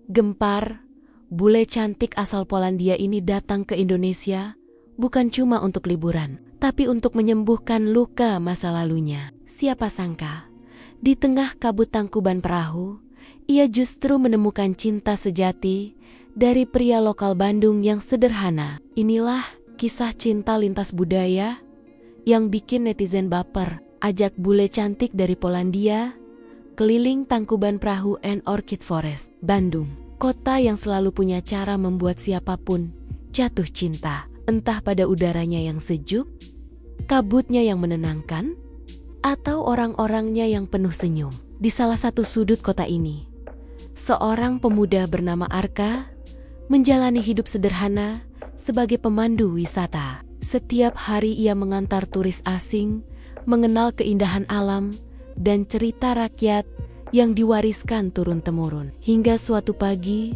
Gempar, bule cantik asal Polandia ini datang ke Indonesia bukan cuma untuk liburan, tapi untuk menyembuhkan luka masa lalunya. Siapa sangka, di tengah kabut Tangkuban Perahu, ia justru menemukan cinta sejati dari pria lokal Bandung yang sederhana. Inilah kisah cinta lintas budaya yang bikin netizen baper. Ajak bule cantik dari Polandia keliling Tangkuban Perahu and Orchid Forest, Bandung. Kota yang selalu punya cara membuat siapapun jatuh cinta. Entah pada udaranya yang sejuk, kabutnya yang menenangkan, atau orang-orangnya yang penuh senyum. Di salah satu sudut kota ini, seorang pemuda bernama Arka menjalani hidup sederhana sebagai pemandu wisata. Setiap hari ia mengantar turis asing mengenal keindahan alam dan cerita rakyat yang diwariskan turun-temurun. Hingga suatu pagi,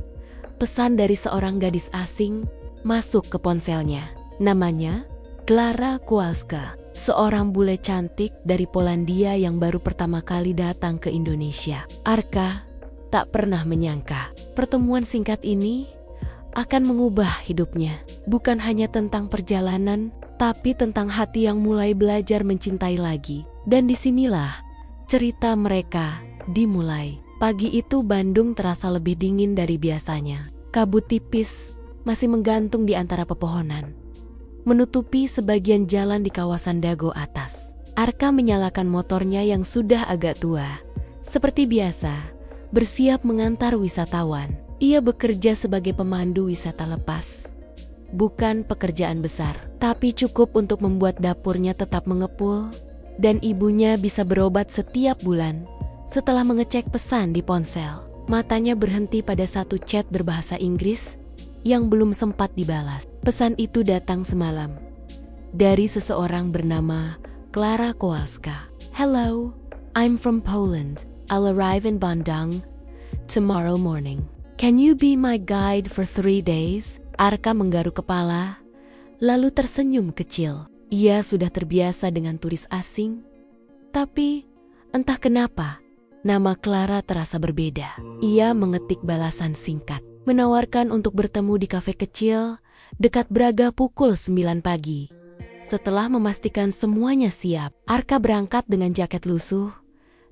pesan dari seorang gadis asing masuk ke ponselnya. Namanya Klara Kowalska, seorang bule cantik dari Polandia yang baru pertama kali datang ke Indonesia. Arka tak pernah menyangka pertemuan singkat ini akan mengubah hidupnya. Bukan hanya tentang perjalanan, tapi tentang hati yang mulai belajar mencintai lagi. Dan disinilah cerita mereka dimulai. Pagi itu Bandung terasa lebih dingin dari biasanya. Kabut tipis masih menggantung di antara pepohonan, menutupi sebagian jalan di kawasan Dago atas. Arka menyalakan motornya yang sudah agak tua. Seperti biasa, bersiap mengantar wisatawan. Ia bekerja sebagai pemandu wisata lepas. Bukan pekerjaan besar, tapi cukup untuk membuat dapurnya tetap mengepul dan ibunya bisa berobat setiap bulan. Setelah mengecek pesan di ponsel, matanya berhenti pada satu chat berbahasa Inggris yang belum sempat dibalas. Pesan itu datang semalam dari seseorang bernama Klara Kowalska. Hello, I'm from Poland. I'll arrive in Bandung tomorrow morning. Can you be my guide for 3 days? Arka menggaruk kepala, lalu tersenyum kecil. Ia sudah terbiasa dengan turis asing, tapi entah kenapa nama Klara terasa berbeda. Ia mengetik balasan singkat, menawarkan untuk bertemu di kafe kecil dekat Braga pukul 9 pagi. Setelah memastikan semuanya siap, Arka berangkat dengan jaket lusuh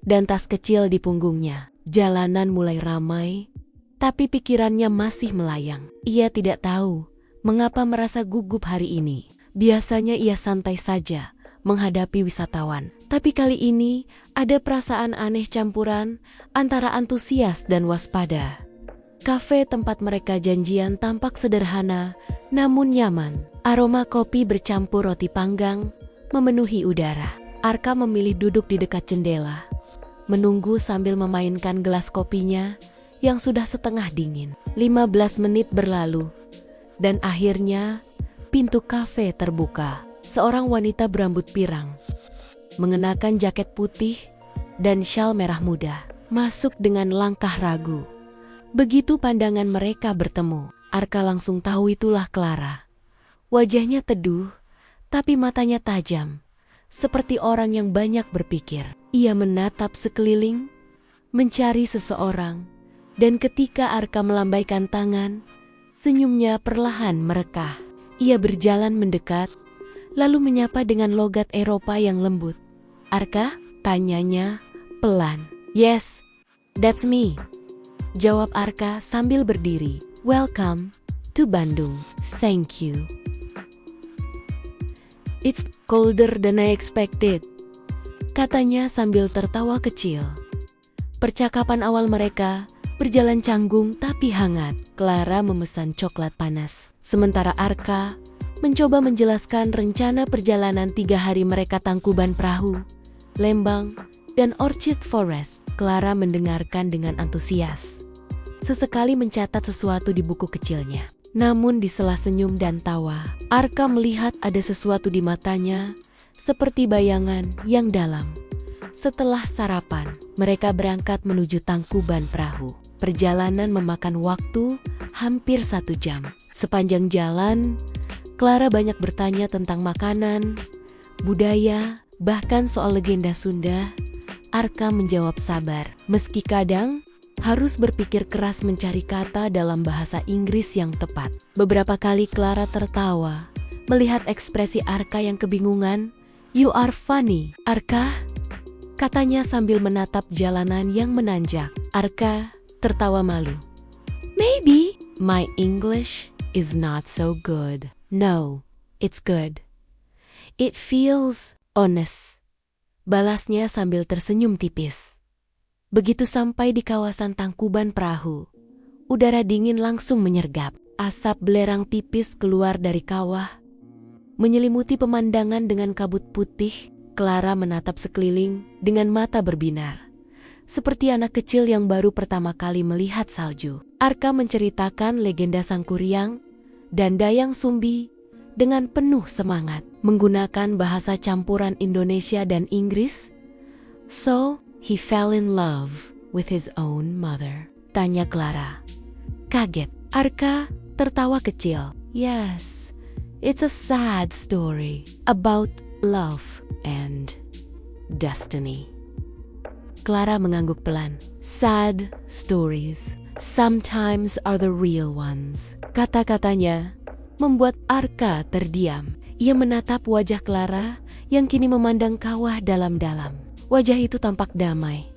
dan tas kecil di punggungnya. Jalanan mulai ramai, tapi pikirannya masih melayang. Ia tidak tahu mengapa merasa gugup hari ini. Biasanya ia santai saja menghadapi wisatawan, tapi kali ini ada perasaan aneh campuran antara antusias dan waspada. Kafe tempat mereka janjian tampak sederhana namun nyaman. Aroma kopi bercampur roti panggang memenuhi udara. Arka memilih duduk di dekat jendela, menunggu sambil memainkan gelas kopinya yang sudah setengah dingin. 15 menit berlalu, dan akhirnya pintu kafe terbuka. Seorang wanita berambut pirang, mengenakan jaket putih dan syal merah muda, masuk dengan langkah ragu. Begitu pandangan mereka bertemu, Arka langsung tahu itulah Klara. Wajahnya teduh, tapi matanya tajam, seperti orang yang banyak berpikir. Ia menatap sekeliling, mencari seseorang, dan ketika Arka melambaikan tangan, senyumnya perlahan merekah. Ia berjalan mendekat, lalu menyapa dengan logat Eropa yang lembut. "Arka?" tanyanya pelan. "Yes, that's me," jawab Arka sambil berdiri. "Welcome to Bandung. Thank you. It's colder than I expected," katanya sambil tertawa kecil. Percakapan awal mereka berjalan canggung tapi hangat. Klara memesan coklat panas, sementara Arka mencoba menjelaskan rencana perjalanan 3 hari mereka Tangkuban Perahu, Lembang, dan Orchid Forest. Klara mendengarkan dengan antusias, sesekali mencatat sesuatu di buku kecilnya. Namun di sela senyum dan tawa, Arka melihat ada sesuatu di matanya, seperti bayangan yang dalam. Setelah sarapan, mereka berangkat menuju Tangkuban Perahu. Perjalanan memakan waktu hampir 1 jam. Sepanjang jalan, Klara banyak bertanya tentang makanan, budaya, bahkan soal legenda Sunda. Arka menjawab sabar, meski kadang Harus berpikir keras mencari kata dalam bahasa Inggris yang tepat. Beberapa kali Clara tertawa melihat ekspresi Arka yang kebingungan. "You are funny, Arka," katanya sambil menatap jalanan yang menanjak. Arka tertawa malu. "Maybe my English is not so good." "No, it's good. It feels honest," balasnya sambil tersenyum tipis. Begitu sampai di kawasan Tangkuban Perahu, udara dingin langsung menyergap. Asap belerang tipis keluar dari kawah, menyelimuti pemandangan dengan kabut putih. Clara menatap sekeliling dengan mata berbinar, seperti anak kecil yang baru pertama kali melihat salju. Arka menceritakan legenda Sangkuriang dan Dayang Sumbi dengan penuh semangat, menggunakan bahasa campuran Indonesia dan Inggris. "So, he fell in love with his own mother?" tanya Clara. Kaget. Arka tertawa kecil. "Yes, it's a sad story about love and destiny." Clara mengangguk pelan. "Sad stories sometimes are the real ones." Kata-katanya membuat Arka terdiam. Ia menatap wajah Clara yang kini memandang kawah dalam-dalam. Wajah itu tampak damai,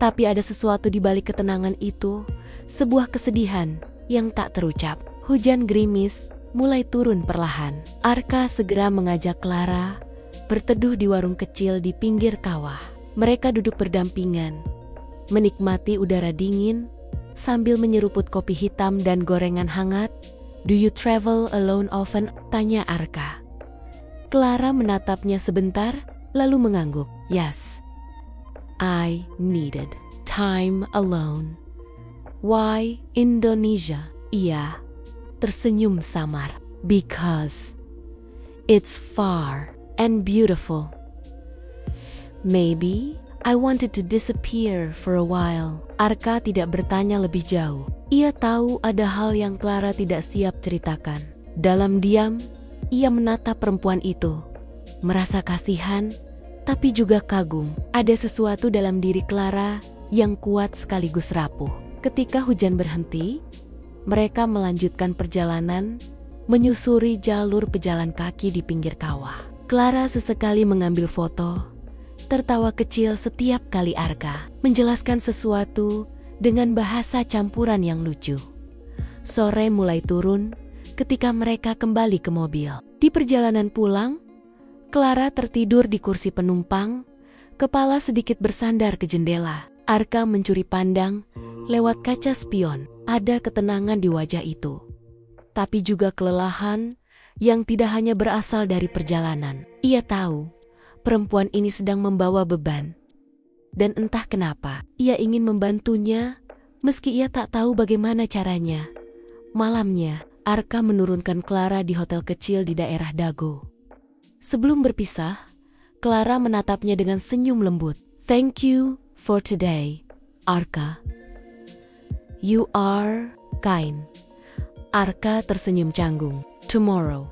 tapi ada sesuatu di balik ketenangan itu, sebuah kesedihan yang tak terucap. Hujan gerimis mulai turun perlahan. Arka segera mengajak Clara berteduh di warung kecil di pinggir kawah. Mereka duduk berdampingan, menikmati udara dingin sambil menyeruput kopi hitam dan gorengan hangat. "Do you travel alone often?" tanya Arka. Clara menatapnya sebentar, lalu mengangguk. "Yes, I needed time alone." "Why Indonesia?" Ia tersenyum samar. "Because it's far and beautiful. Maybe I wanted to disappear for a while." Arka tidak bertanya lebih jauh. Ia tahu ada hal yang Clara tidak siap ceritakan. Dalam diam, ia menatap perempuan itu, merasa kasihan, tapi juga kagum. Ada sesuatu dalam diri Clara yang kuat sekaligus rapuh. Ketika hujan berhenti, mereka melanjutkan perjalanan, menyusuri jalur pejalan kaki di pinggir kawah. Clara sesekali mengambil foto, tertawa kecil setiap kali Arka menjelaskan sesuatu dengan bahasa campuran yang lucu. Sore mulai turun ketika mereka kembali ke mobil. Di perjalanan pulang, Clara tertidur di kursi penumpang, kepala sedikit bersandar ke jendela. Arka mencuri pandang lewat kaca spion. Ada ketenangan di wajah itu, tapi juga kelelahan yang tidak hanya berasal dari perjalanan. Ia tahu perempuan ini sedang membawa beban, dan entah kenapa ia ingin membantunya meski ia tak tahu bagaimana caranya. Malamnya, Arka menurunkan Clara di hotel kecil di daerah Dago. Sebelum berpisah, Clara menatapnya dengan senyum lembut. "Thank you for today, Arka. You are kind." Arka tersenyum canggung. "Tomorrow,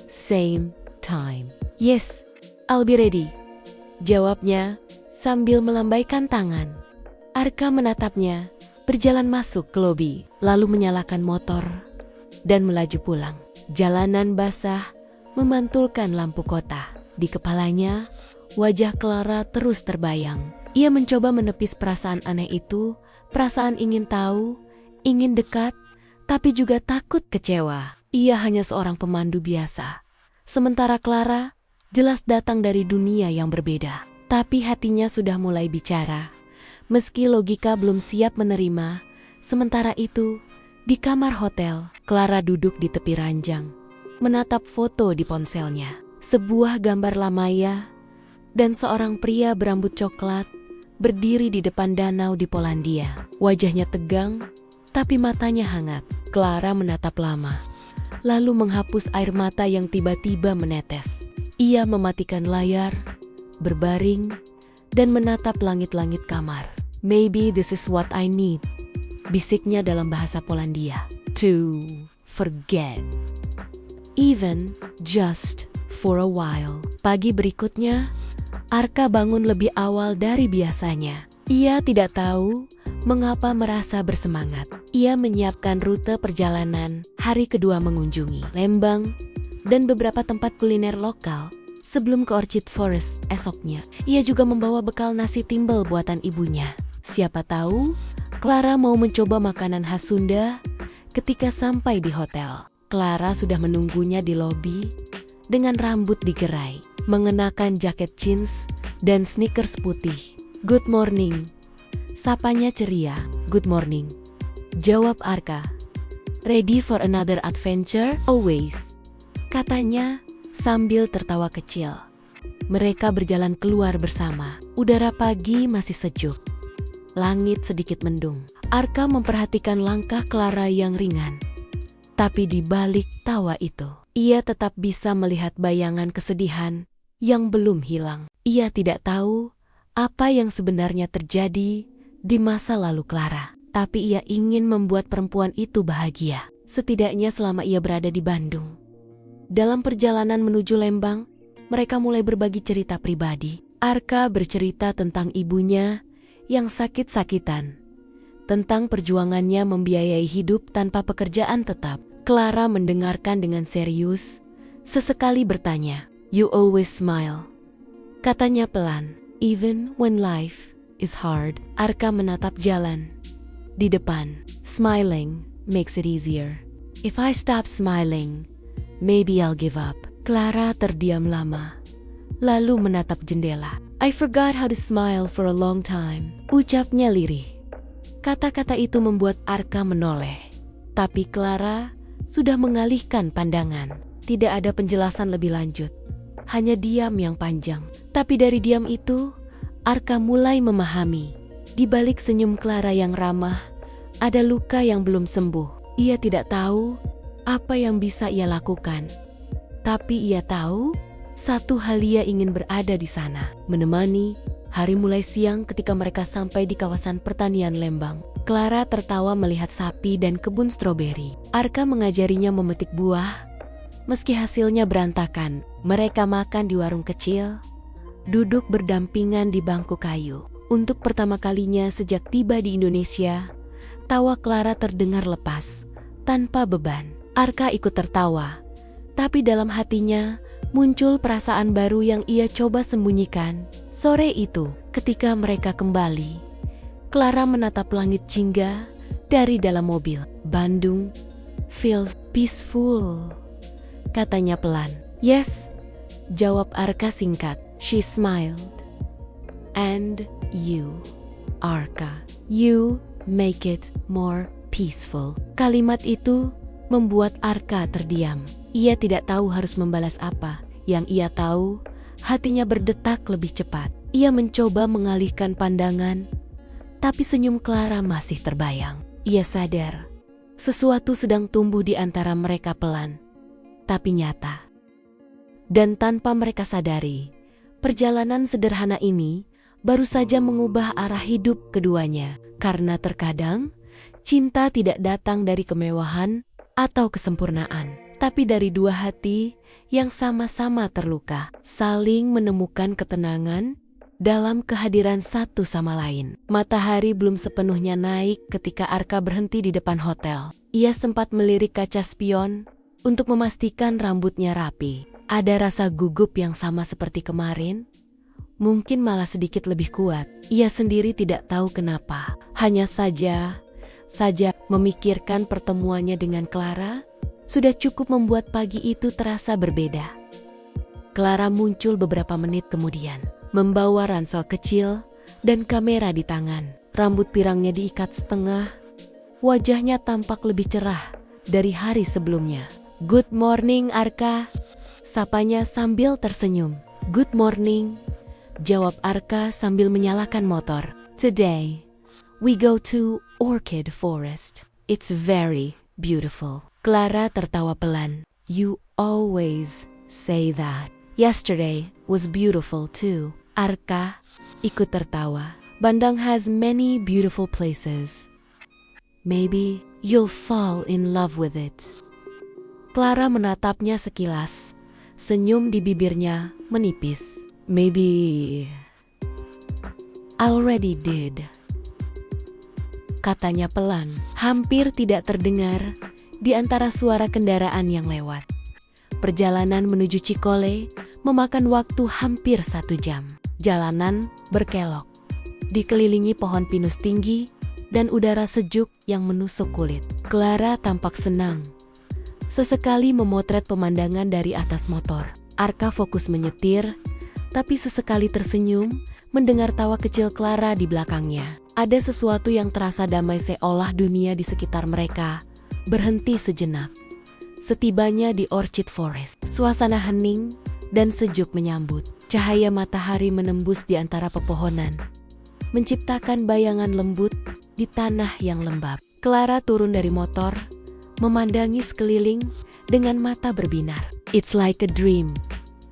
same time." "Yes, I'll be ready," jawabnya sambil melambaikan tangan. Arka menatapnya, berjalan masuk ke lobi, lalu menyalakan motor dan melaju pulang. Jalanan basah memantulkan lampu kota. Di kepalanya, wajah Clara terus terbayang. Ia mencoba menepis perasaan aneh itu, perasaan ingin tahu, ingin dekat, tapi juga takut kecewa. Ia hanya seorang pemandu biasa. Sementara Clara jelas datang dari dunia yang berbeda. Tapi hatinya sudah mulai bicara. Meski logika belum siap menerima, sementara itu, di kamar hotel, Clara duduk di tepi ranjang, menatap foto di ponselnya. Sebuah gambar Lamaya dan seorang pria berambut coklat berdiri di depan danau di Polandia. Wajahnya tegang, tapi matanya hangat. Clara menatap lama, lalu menghapus air mata yang tiba-tiba menetes. Ia mematikan layar, berbaring, dan menatap langit-langit kamar. "Maybe this is what I need," bisiknya dalam bahasa Polandia. "To forget. Even just for a while." Pagi berikutnya, Arka bangun lebih awal dari biasanya. Ia tidak tahu mengapa merasa bersemangat. Ia menyiapkan rute perjalanan hari kedua mengunjungi Lembang dan beberapa tempat kuliner lokal sebelum ke Orchid Forest esoknya. Ia juga membawa bekal nasi timbel buatan ibunya. Siapa tahu Clara mau mencoba makanan khas Sunda ketika sampai di hotel. Clara sudah menunggunya di lobi dengan rambut digerai, mengenakan jaket jeans dan sneakers putih. "Good morning," sapanya ceria. "Good morning," jawab Arka. "Ready for another adventure?" "Always," katanya sambil tertawa kecil. Mereka berjalan keluar bersama. Udara pagi masih sejuk. Langit sedikit mendung. Arka memperhatikan langkah Clara yang ringan. Tapi di balik tawa itu, ia tetap bisa melihat bayangan kesedihan yang belum hilang. Ia tidak tahu apa yang sebenarnya terjadi di masa lalu Clara. Tapi ia ingin membuat perempuan itu bahagia. Setidaknya selama ia berada di Bandung. Dalam perjalanan menuju Lembang, mereka mulai berbagi cerita pribadi. Arka bercerita tentang ibunya yang sakit-sakitan, tentang perjuangannya membiayai hidup tanpa pekerjaan tetap. Clara mendengarkan dengan serius, sesekali bertanya, "You always smile," katanya pelan. "Even when life is hard." Arka menatap jalan di depan. "Smiling makes it easier. If I stop smiling, maybe I'll give up." Clara terdiam lama, lalu menatap jendela. "I forgot how to smile for a long time," ucapnya lirih. Kata-kata itu membuat Arka menoleh. Tapi Clara sudah mengalihkan pandangan. Tidak ada penjelasan lebih lanjut. Hanya diam yang panjang. Tapi dari diam itu, Arka mulai memahami. Di balik senyum Clara yang ramah, ada luka yang belum sembuh. Ia tidak tahu apa yang bisa ia lakukan. Tapi ia tahu, satu hal, ia ingin berada di sana, menemani. Hari mulai siang ketika mereka sampai di kawasan pertanian Lembang. Clara tertawa melihat sapi dan kebun stroberi. Arka mengajarinya memetik buah, meski hasilnya berantakan. Mereka makan di warung kecil, duduk berdampingan di bangku kayu. Untuk pertama kalinya sejak tiba di Indonesia, tawa Clara terdengar lepas, tanpa beban. Arka ikut tertawa, tapi dalam hatinya muncul perasaan baru yang ia coba sembunyikan. Sore itu, ketika mereka kembali, Clara menatap langit jingga dari dalam mobil. "Bandung feels peaceful," katanya pelan. "Yes," jawab Arka singkat. She smiled. "And you, Arka, you make it more peaceful." Kalimat itu membuat Arka terdiam. Ia tidak tahu harus membalas apa. Yang ia tahu, hatinya berdetak lebih cepat. Ia mencoba mengalihkan pandangan, tapi senyum Clara masih terbayang. Ia sadar, sesuatu sedang tumbuh di antara mereka pelan, tapi nyata. Dan tanpa mereka sadari, perjalanan sederhana ini baru saja mengubah arah hidup keduanya. Karena terkadang, cinta tidak datang dari kemewahan atau kesempurnaan, tapi dari dua hati yang sama-sama terluka, saling menemukan ketenangan dalam kehadiran satu sama lain. Matahari belum sepenuhnya naik ketika Arka berhenti di depan hotel. Ia sempat melirik kaca spion untuk memastikan rambutnya rapi. Ada rasa gugup yang sama seperti kemarin, mungkin malah sedikit lebih kuat. Ia sendiri tidak tahu kenapa. Hanya saja memikirkan pertemuannya dengan Clara sudah cukup membuat pagi itu terasa berbeda. Clara muncul beberapa menit kemudian, membawa ransel kecil dan kamera di tangan. Rambut pirangnya diikat setengah, wajahnya tampak lebih cerah dari hari sebelumnya. "Good morning, Arka," sapanya sambil tersenyum. "Good morning," jawab Arka sambil menyalakan motor. "Today, we go to Orchid Forest. It's very beautiful." Clara tertawa pelan. "You always say that. Yesterday was beautiful too." Arka ikut tertawa. "Bandung has many beautiful places. Maybe you'll fall in love with it." Clara menatapnya sekilas. Senyum di bibirnya menipis. "Maybe I already did." katanya pelan, hampir tidak terdengar di antara suara kendaraan yang lewat. Perjalanan menuju Cikole memakan waktu hampir 1 jam. Jalanan berkelok, dikelilingi pohon pinus tinggi dan udara sejuk yang menusuk kulit. Clara tampak senang. Sesekali memotret pemandangan dari atas motor. Arka fokus menyetir, tapi sesekali tersenyum mendengar tawa kecil Clara di belakangnya. Ada sesuatu yang terasa damai seolah dunia di sekitar mereka berhenti sejenak. Setibanya di Orchid Forest, suasana hening dan sejuk menyambut. Cahaya matahari menembus di antara pepohonan, menciptakan bayangan lembut di tanah yang lembab. Clara turun dari motor, memandangi sekeliling dengan mata berbinar. "It's like a dream,"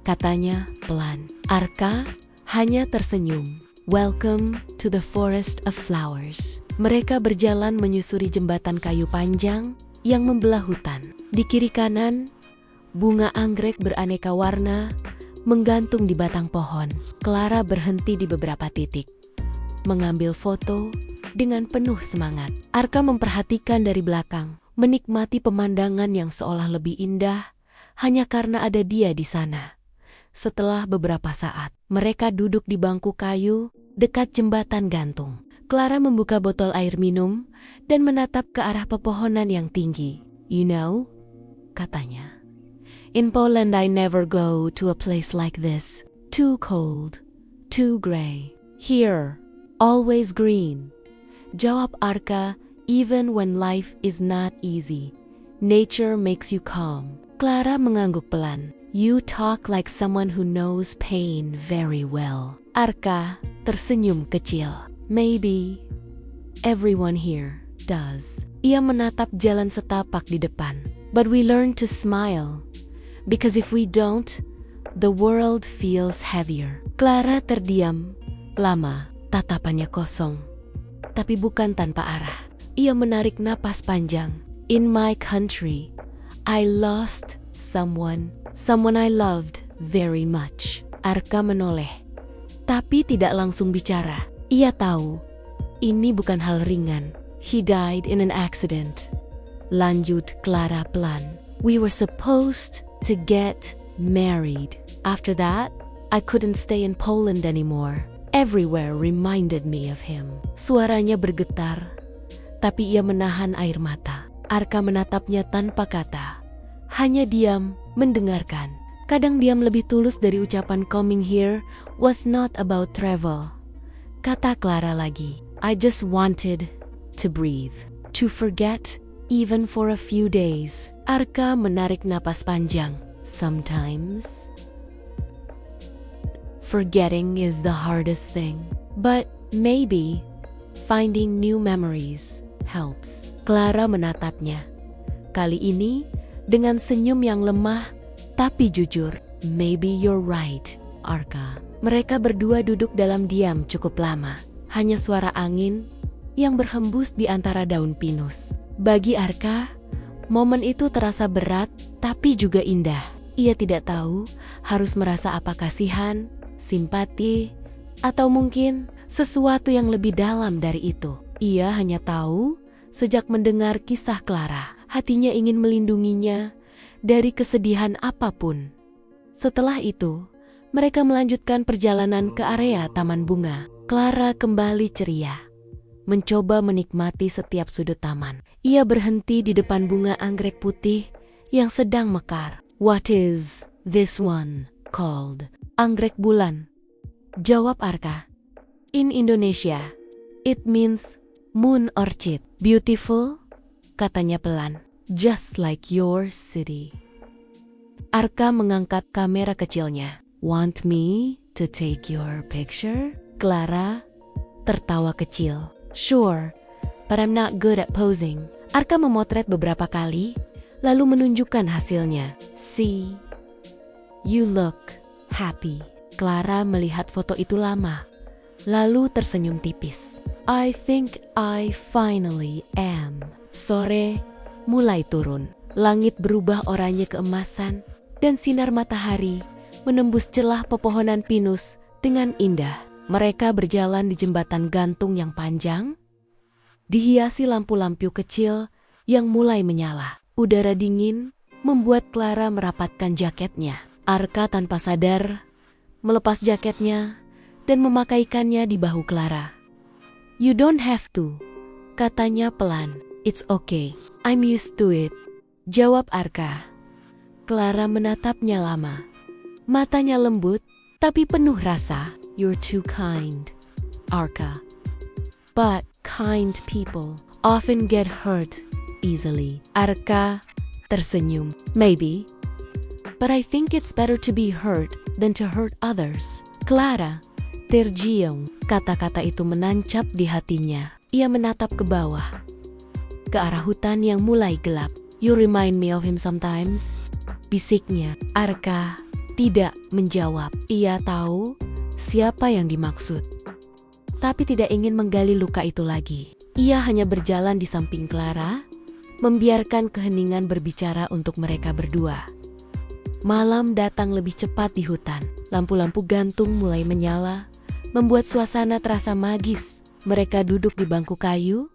katanya pelan. Arka hanya tersenyum. "Welcome to the forest of flowers." Mereka berjalan menyusuri jembatan kayu panjang yang membelah hutan. Di kiri kanan, bunga anggrek beraneka warna menggantung di batang pohon. Clara berhenti di beberapa titik, mengambil foto dengan penuh semangat. Arka memperhatikan dari belakang, menikmati pemandangan yang seolah lebih indah hanya karena ada dia di sana. Setelah beberapa saat, mereka duduk di bangku kayu dekat jembatan gantung. Clara membuka botol air minum dan menatap ke arah pepohonan yang tinggi. "You know," katanya, "in Poland I never go to a place like this. Too cold, too gray. Here, always green." Jawab Arka, "Even when life is not easy, nature makes you calm." Clara mengangguk pelan. "You talk like someone who knows pain very well." Arka tersenyum kecil. "Maybe everyone here does." Ia menatap jalan setapak di depan. "But we learn to smile, because if we don't, the world feels heavier." Clara terdiam lama, tatapannya kosong, tapi bukan tanpa arah. Ia menarik napas panjang. "In my country, I lost someone I loved very much." Arka menoleh, tapi tidak langsung bicara. Ia tahu, ini bukan hal ringan. "He died in an accident," lanjut Clara pelan. "We were supposed to get married. After that, I couldn't stay in Poland anymore. Everywhere reminded me of him." Suaranya bergetar, tapi ia menahan air mata. Arka menatapnya tanpa kata, hanya diam mendengarkan. Kadang diam lebih tulus dari ucapan "coming here was not about travel." Kata Clara lagi, "I just wanted to breathe, to forget even for a few days." Arka menarik napas panjang. "Sometimes forgetting is the hardest thing, but maybe finding new memories helps." Clara menatapnya, kali ini dengan senyum yang lemah tapi jujur. "Maybe you're right, Arka." Mereka berdua duduk dalam diam cukup lama. Hanya suara angin yang berhembus di antara daun pinus. Bagi Arka, momen itu terasa berat tapi juga indah. Ia tidak tahu harus merasa apa, kasihan, simpati, atau mungkin sesuatu yang lebih dalam dari itu. Ia hanya tahu, sejak mendengar kisah Clara, hatinya ingin melindunginya dari kesedihan apapun. Setelah itu, mereka melanjutkan perjalanan ke area taman bunga. Clara kembali ceria, mencoba menikmati setiap sudut taman. Ia berhenti di depan bunga anggrek putih yang sedang mekar. "What is this one called?" "Anggrek bulan," jawab Arka. "In Indonesia, it means moon orchid." "Beautiful," katanya pelan. "Just like your city." Arka mengangkat kamera kecilnya. "Want me to take your picture?" Clara tertawa kecil. "Sure, but I'm not good at posing." Arka memotret beberapa kali, lalu menunjukkan hasilnya. "See, you look happy." Clara melihat foto itu lama, lalu tersenyum tipis. "I think I finally am." Sore mulai turun. Langit berubah oranye keemasan, dan sinar matahari menembus celah pepohonan pinus dengan indah. Mereka berjalan di jembatan gantung yang panjang, dihiasi lampu-lampu kecil yang mulai menyala. Udara dingin membuat Clara merapatkan jaketnya. Arka tanpa sadar melepas jaketnya dan memakaikannya di bahu Clara. "You don't have to," katanya pelan. "It's okay, I'm used to it," jawab Arka. Clara menatapnya lama. Matanya lembut tapi penuh rasa. "You're too kind, Arka. But kind people often get hurt easily." Arka tersenyum. "Maybe. But I think it's better to be hurt than to hurt others." Clara terjiung. Kata-kata itu menancap di hatinya. Ia menatap ke bawah, ke arah hutan yang mulai gelap. "You remind me of him sometimes," bisiknya. Arka tidak menjawab. Ia tahu siapa yang dimaksud, tapi tidak ingin menggali luka itu lagi. Ia hanya berjalan di samping Clara, membiarkan keheningan berbicara untuk mereka berdua. Malam datang lebih cepat di hutan. Lampu-lampu gantung mulai menyala, membuat suasana terasa magis. Mereka duduk di bangku kayu,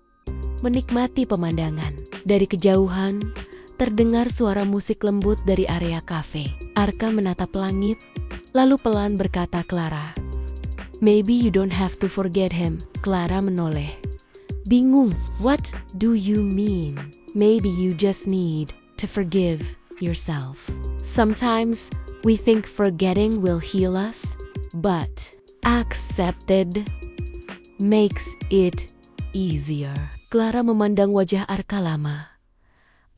menikmati pemandangan. Dari kejauhan, terdengar suara musik lembut dari area kafe. Arka menatap langit, lalu pelan berkata Clara, "Maybe you don't have to forget him." Clara menoleh, bingung. "What do you mean?" "Maybe you just need to forgive yourself. Sometimes we think forgetting will heal us, but accepted makes it easier." Clara memandang wajah Arka lama.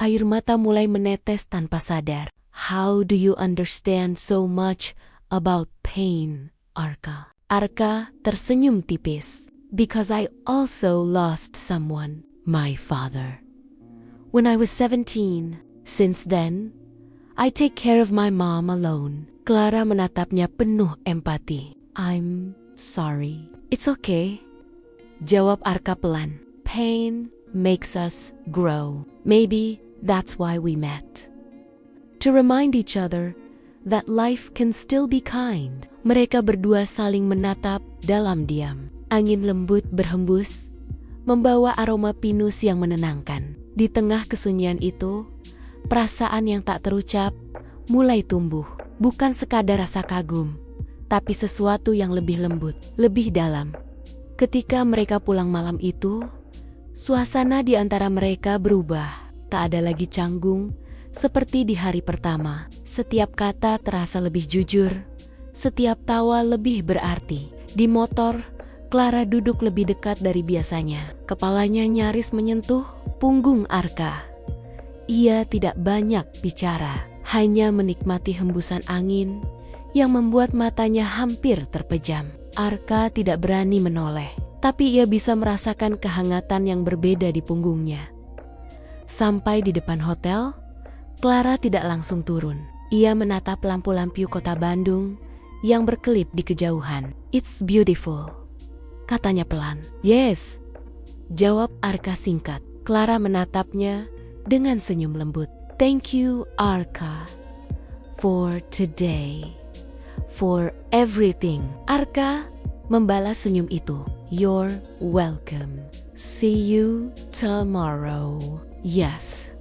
Air mata mulai menetes tanpa sadar. "How do you understand so much about pain, Arka?" Arka tersenyum tipis. "Because I also lost someone, my father, when I was 17. Since then, I take care of my mom alone." Clara menatapnya penuh empati. "I'm sorry." "It's okay," jawab Arka pelan. "Pain makes us grow. Maybe that's why we met. To remind each other that life can still be kind." Mereka berdua saling menatap dalam diam. Angin lembut berhembus, membawa aroma pinus yang menenangkan. Di tengah kesunyian itu, perasaan yang tak terucap mulai tumbuh. Bukan sekadar rasa kagum, tapi sesuatu yang lebih lembut, lebih dalam. Ketika mereka pulang malam itu, suasana di antara mereka berubah. Tak ada lagi canggung seperti di hari pertama. Setiap kata terasa lebih jujur, setiap tawa lebih berarti. Di motor, Clara duduk lebih dekat dari biasanya. Kepalanya nyaris menyentuh punggung Arka. Ia tidak banyak bicara, hanya menikmati hembusan angin yang membuat matanya hampir terpejam. Arka tidak berani menoleh, tapi ia bisa merasakan kehangatan yang berbeda di punggungnya. Sampai di depan hotel, Clara tidak langsung turun. Ia menatap lampu-lampu kota Bandung yang berkelip di kejauhan. "It's beautiful," katanya pelan. "Yes," jawab Arka singkat. Clara menatapnya dengan senyum lembut. "Thank you, Arka, for today, for everything." Arka membalas senyum itu. "You're welcome. See you tomorrow." "Yes."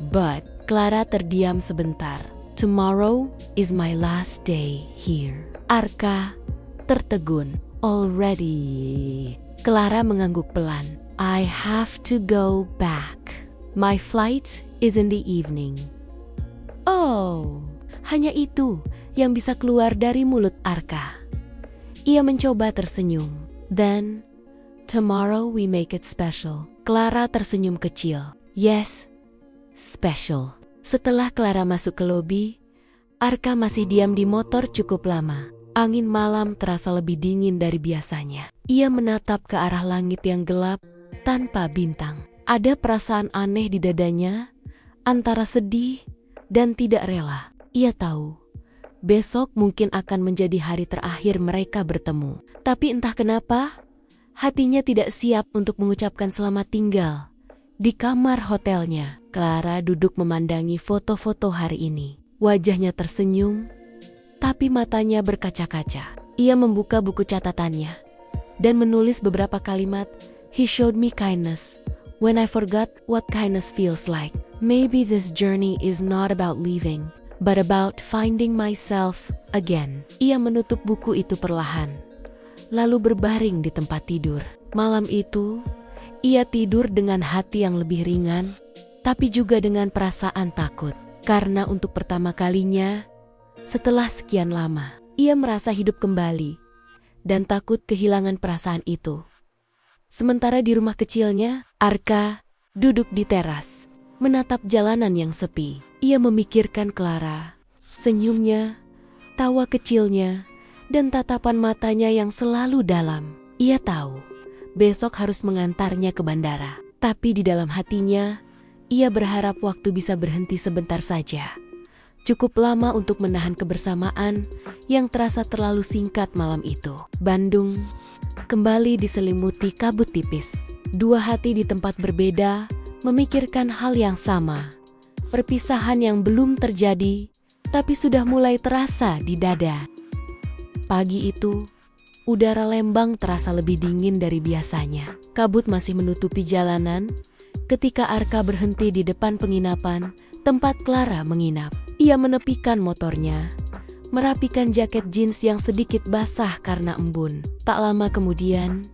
But Clara terdiam sebentar. "Tomorrow is my last day here." Arka tertegun. "Already?" Clara mengangguk pelan. "I have to go back. My flight is in the evening." Oh, hanya itu yang bisa keluar dari mulut Arka. Ia mencoba tersenyum. "Then, tomorrow we make it special." Clara tersenyum kecil. "Yes, special." Setelah Clara masuk ke lobi, Arka masih diam di motor cukup lama. Angin malam terasa lebih dingin dari biasanya. Ia menatap ke arah langit yang gelap tanpa bintang. Ada perasaan aneh di dadanya, antara sedih dan tidak rela. Ia tahu, besok mungkin akan menjadi hari terakhir mereka bertemu. Tapi entah kenapa, hatinya tidak siap untuk mengucapkan selamat tinggal. Di kamar hotelnya, Clara duduk memandangi foto-foto hari ini. Wajahnya tersenyum, tapi matanya berkaca-kaca. Ia membuka buku catatannya, dan menulis beberapa kalimat, "He showed me kindness when I forgot what kindness feels like. Maybe this journey is not about leaving, but about finding myself again." Ia menutup buku itu perlahan, lalu berbaring di tempat tidur. Malam itu, ia tidur dengan hati yang lebih ringan, tapi juga dengan perasaan takut. Karena untuk pertama kalinya, setelah sekian lama, ia merasa hidup kembali dan takut kehilangan perasaan itu. Sementara di rumah kecilnya, Arka duduk di teras, menatap jalanan yang sepi. Ia memikirkan Clara, senyumnya, tawa kecilnya, dan tatapan matanya yang selalu dalam. Ia tahu, besok harus mengantarnya ke bandara. Tapi di dalam hatinya, ia berharap waktu bisa berhenti sebentar saja. Cukup lama untuk menahan kebersamaan yang terasa terlalu singkat malam itu. Bandung kembali diselimuti kabut tipis. Dua hati di tempat berbeda memikirkan hal yang sama. Perpisahan yang belum terjadi, tapi sudah mulai terasa di dada. Pagi itu, udara Lembang terasa lebih dingin dari biasanya. Kabut masih menutupi jalanan ketika Arka berhenti di depan penginapan tempat Clara menginap. Ia menepikan motornya, merapikan jaket jeans yang sedikit basah karena embun. Tak lama kemudian,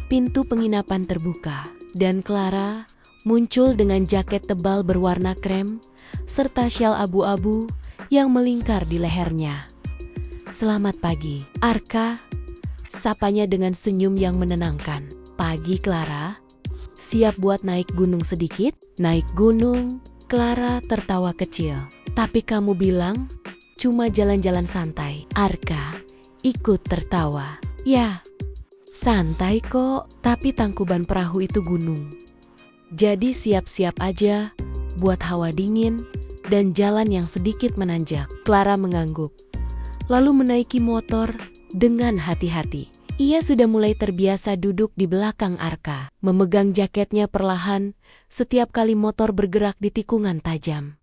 pintu penginapan terbuka dan Clara muncul dengan jaket tebal berwarna krem serta syal abu-abu yang melingkar di lehernya. "Selamat pagi, Arka," sapanya dengan senyum yang menenangkan. "Pagi, Clara. Siap buat naik gunung sedikit?" "Naik gunung?" Clara tertawa kecil. "Tapi kamu bilang cuma jalan-jalan santai." Arka ikut tertawa. "Ya, santai kok, tapi Tangkuban Perahu itu gunung. Jadi siap-siap aja buat hawa dingin dan jalan yang sedikit menanjak." Clara mengangguk, lalu menaiki motor dengan hati-hati. Ia sudah mulai terbiasa duduk di belakang Arka, memegang jaketnya perlahan setiap kali motor bergerak di tikungan tajam.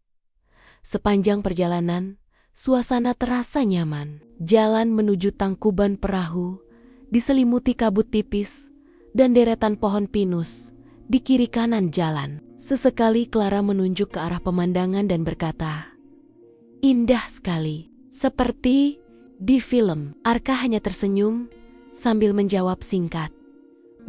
Sepanjang perjalanan, suasana terasa nyaman. Jalan menuju Tangkuban Perahu diselimuti kabut tipis dan deretan pohon pinus di kiri kanan jalan. Sesekali Clara menunjuk ke arah pemandangan dan berkata, "Indah sekali, seperti di film." Arka hanya tersenyum sambil menjawab singkat,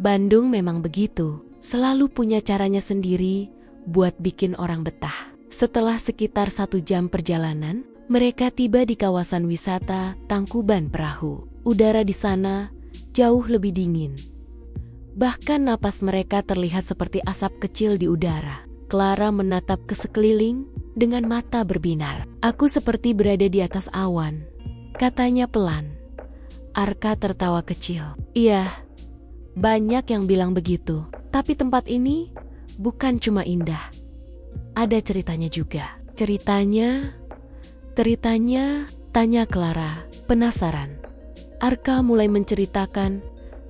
"Bandung memang begitu, selalu punya caranya sendiri buat bikin orang betah." Setelah sekitar 1 jam perjalanan, mereka tiba di kawasan wisata Tangkuban Perahu. Udara di sana jauh lebih dingin. Bahkan napas mereka terlihat seperti asap kecil di udara. Clara menatap ke sekeliling dengan mata berbinar. "Aku seperti berada di atas awan," katanya pelan. Arka tertawa kecil. "Iya, banyak yang bilang begitu. Tapi tempat ini bukan cuma indah. Ada ceritanya juga." Ceritanya, tanya Clara, penasaran. Arka mulai menceritakan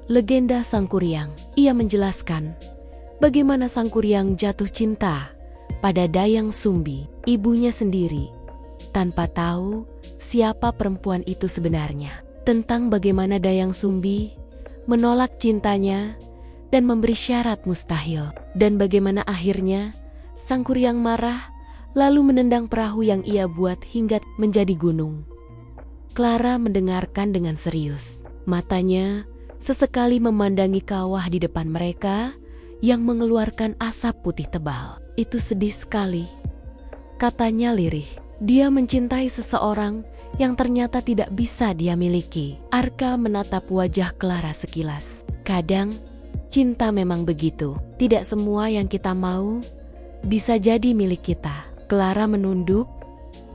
legenda Sangkuriang. Ia menjelaskan bagaimana Sangkuriang jatuh cinta pada Dayang Sumbi, ibunya sendiri, tanpa tahu siapa perempuan itu sebenarnya. Tentang bagaimana Dayang Sumbi menolak cintanya dan memberi syarat mustahil. Dan bagaimana akhirnya Sangkuriang marah lalu menendang perahu yang ia buat hingga menjadi gunung. Clara mendengarkan dengan serius. Matanya sesekali memandangi kawah di depan mereka yang mengeluarkan asap putih tebal. "Itu sedih sekali," katanya lirih. "Dia mencintai seseorang yang ternyata tidak bisa dia miliki." Arka menatap wajah Clara sekilas. "Kadang, cinta memang begitu. Tidak semua yang kita mau bisa jadi milik kita." Clara menunduk,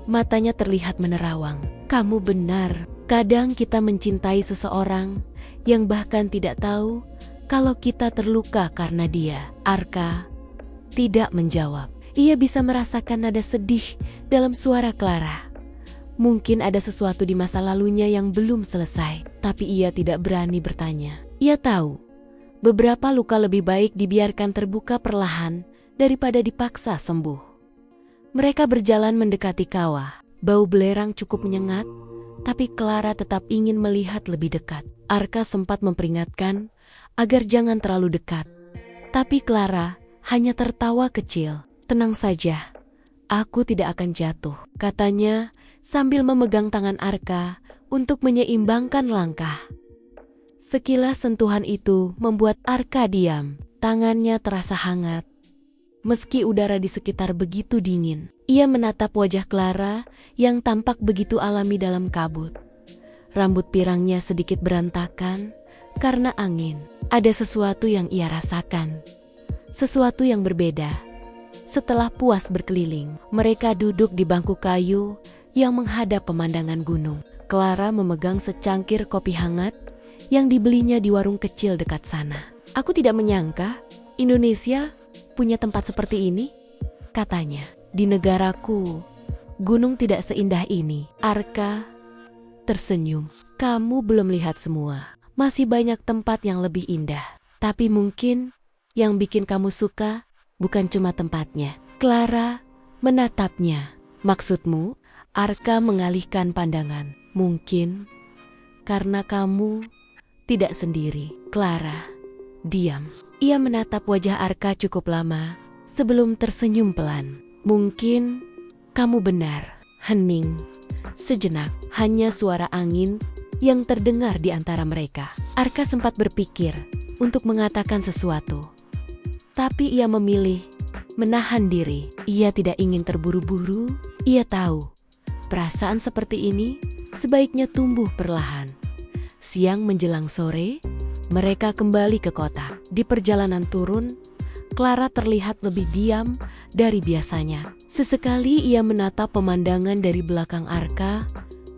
matanya terlihat menerawang. "Kamu benar. Kadang kita mencintai seseorang yang bahkan tidak tahu kalau kita terluka karena dia." Arka tidak menjawab. Ia bisa merasakan nada sedih dalam suara Clara. Mungkin ada sesuatu di masa lalunya yang belum selesai, tapi ia tidak berani bertanya. Ia tahu, beberapa luka lebih baik dibiarkan terbuka perlahan daripada dipaksa sembuh. Mereka berjalan mendekati kawah. Bau belerang cukup menyengat, tapi Clara tetap ingin melihat lebih dekat. Arka sempat memperingatkan agar jangan terlalu dekat. Tapi Clara hanya tertawa kecil. "Tenang saja, aku tidak akan jatuh," katanya sambil memegang tangan Arka untuk menyeimbangkan langkah. Sekilas sentuhan itu membuat Arka diam. Tangannya terasa hangat. Meski udara di sekitar begitu dingin, ia menatap wajah Clara yang tampak begitu alami dalam kabut. Rambut pirangnya sedikit berantakan karena angin. Ada sesuatu yang ia rasakan. Sesuatu yang berbeda. Setelah puas berkeliling, mereka duduk di bangku kayu yang menghadap pemandangan gunung. Clara memegang secangkir kopi hangat yang dibelinya di warung kecil dekat sana. "Aku tidak menyangka Indonesia punya tempat seperti ini," katanya. "Di negaraku, gunung tidak seindah ini." Arka tersenyum. "Kamu belum lihat semua. Masih banyak tempat yang lebih indah. Tapi mungkin yang bikin kamu suka bukan cuma tempatnya." Clara menatapnya. "Maksudmu?" Arka mengalihkan pandangan. "Mungkin karena kamu tidak sendiri." Clara diam. Ia menatap wajah Arka cukup lama sebelum tersenyum pelan. "Mungkin kamu benar." Hening sejenak, hanya suara angin yang terdengar di antara mereka. Arka sempat berpikir untuk mengatakan sesuatu, tapi ia memilih menahan diri. Ia tidak ingin terburu-buru. Ia tahu perasaan seperti ini sebaiknya tumbuh perlahan. Siang menjelang sore, mereka kembali ke kota. Di perjalanan turun, Clara terlihat lebih diam dari biasanya. Sesekali ia menatap pemandangan dari belakang Arka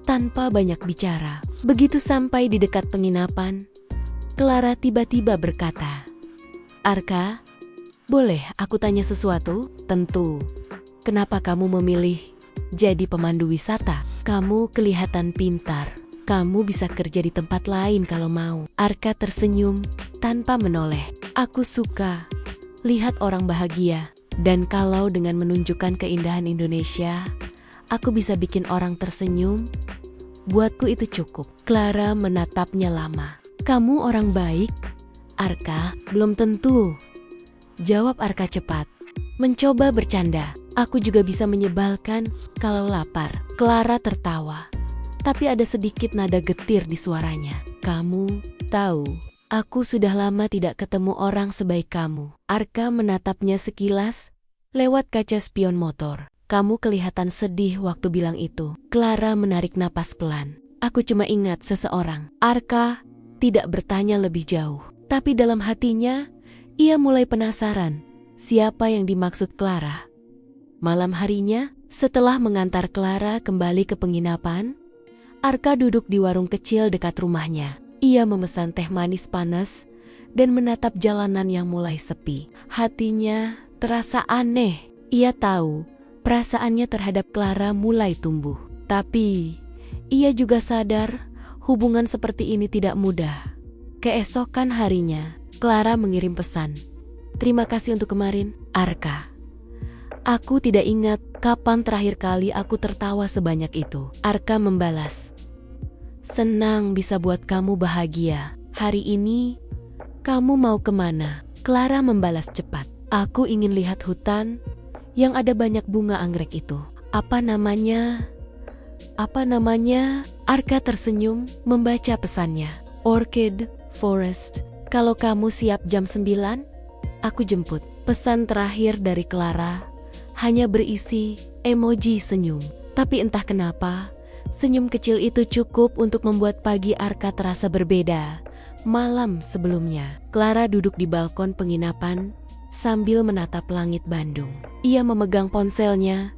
tanpa banyak bicara. Begitu sampai di dekat penginapan, Clara tiba-tiba berkata, "Arka, boleh aku tanya sesuatu?" "Tentu. Kenapa kamu memilih jadi pemandu wisata? Kamu kelihatan pintar. Kamu bisa kerja di tempat lain kalau mau." Arka tersenyum tanpa menoleh. "Aku suka lihat orang bahagia. Dan kalau dengan menunjukkan keindahan Indonesia, aku bisa bikin orang tersenyum, buatku itu cukup." Clara menatapnya lama. "Kamu orang baik, Arka?" "Belum tentu," jawab Arka cepat. Mencoba bercanda. "Aku juga bisa menyebalkan kalau lapar." Clara tertawa, tapi ada sedikit nada getir di suaranya. "Kamu tahu, aku sudah lama tidak ketemu orang sebaik kamu." Arka menatapnya sekilas lewat kaca spion motor. "Kamu kelihatan sedih waktu bilang itu." Clara menarik napas pelan. "Aku cuma ingat seseorang." Arka tidak bertanya lebih jauh, tapi dalam hatinya ia mulai penasaran siapa yang dimaksud Clara. Malam harinya, setelah mengantar Clara kembali ke penginapan, Arka duduk di warung kecil dekat rumahnya. Ia memesan teh manis panas dan menatap jalanan yang mulai sepi. Hatinya terasa aneh. Ia tahu perasaannya terhadap Clara mulai tumbuh. Tapi ia juga sadar hubungan seperti ini tidak mudah. Keesokan harinya, Clara mengirim pesan. "Terima kasih untuk kemarin, Arka. Aku tidak ingat kapan terakhir kali aku tertawa sebanyak itu." Arka membalas, "Senang bisa buat kamu bahagia. Hari ini, kamu mau kemana?" Clara membalas cepat, "Aku ingin lihat hutan yang ada banyak bunga anggrek itu." Apa namanya? Arka tersenyum membaca pesannya. "Orchid Forest. Kalau kamu siap jam 9, aku jemput." Pesan terakhir dari Clara hanya berisi emoji senyum. Tapi entah kenapa, senyum kecil itu cukup untuk membuat pagi Arka terasa berbeda. Malam sebelumnya, Clara duduk di balkon penginapan sambil menatap langit Bandung. Ia memegang ponselnya,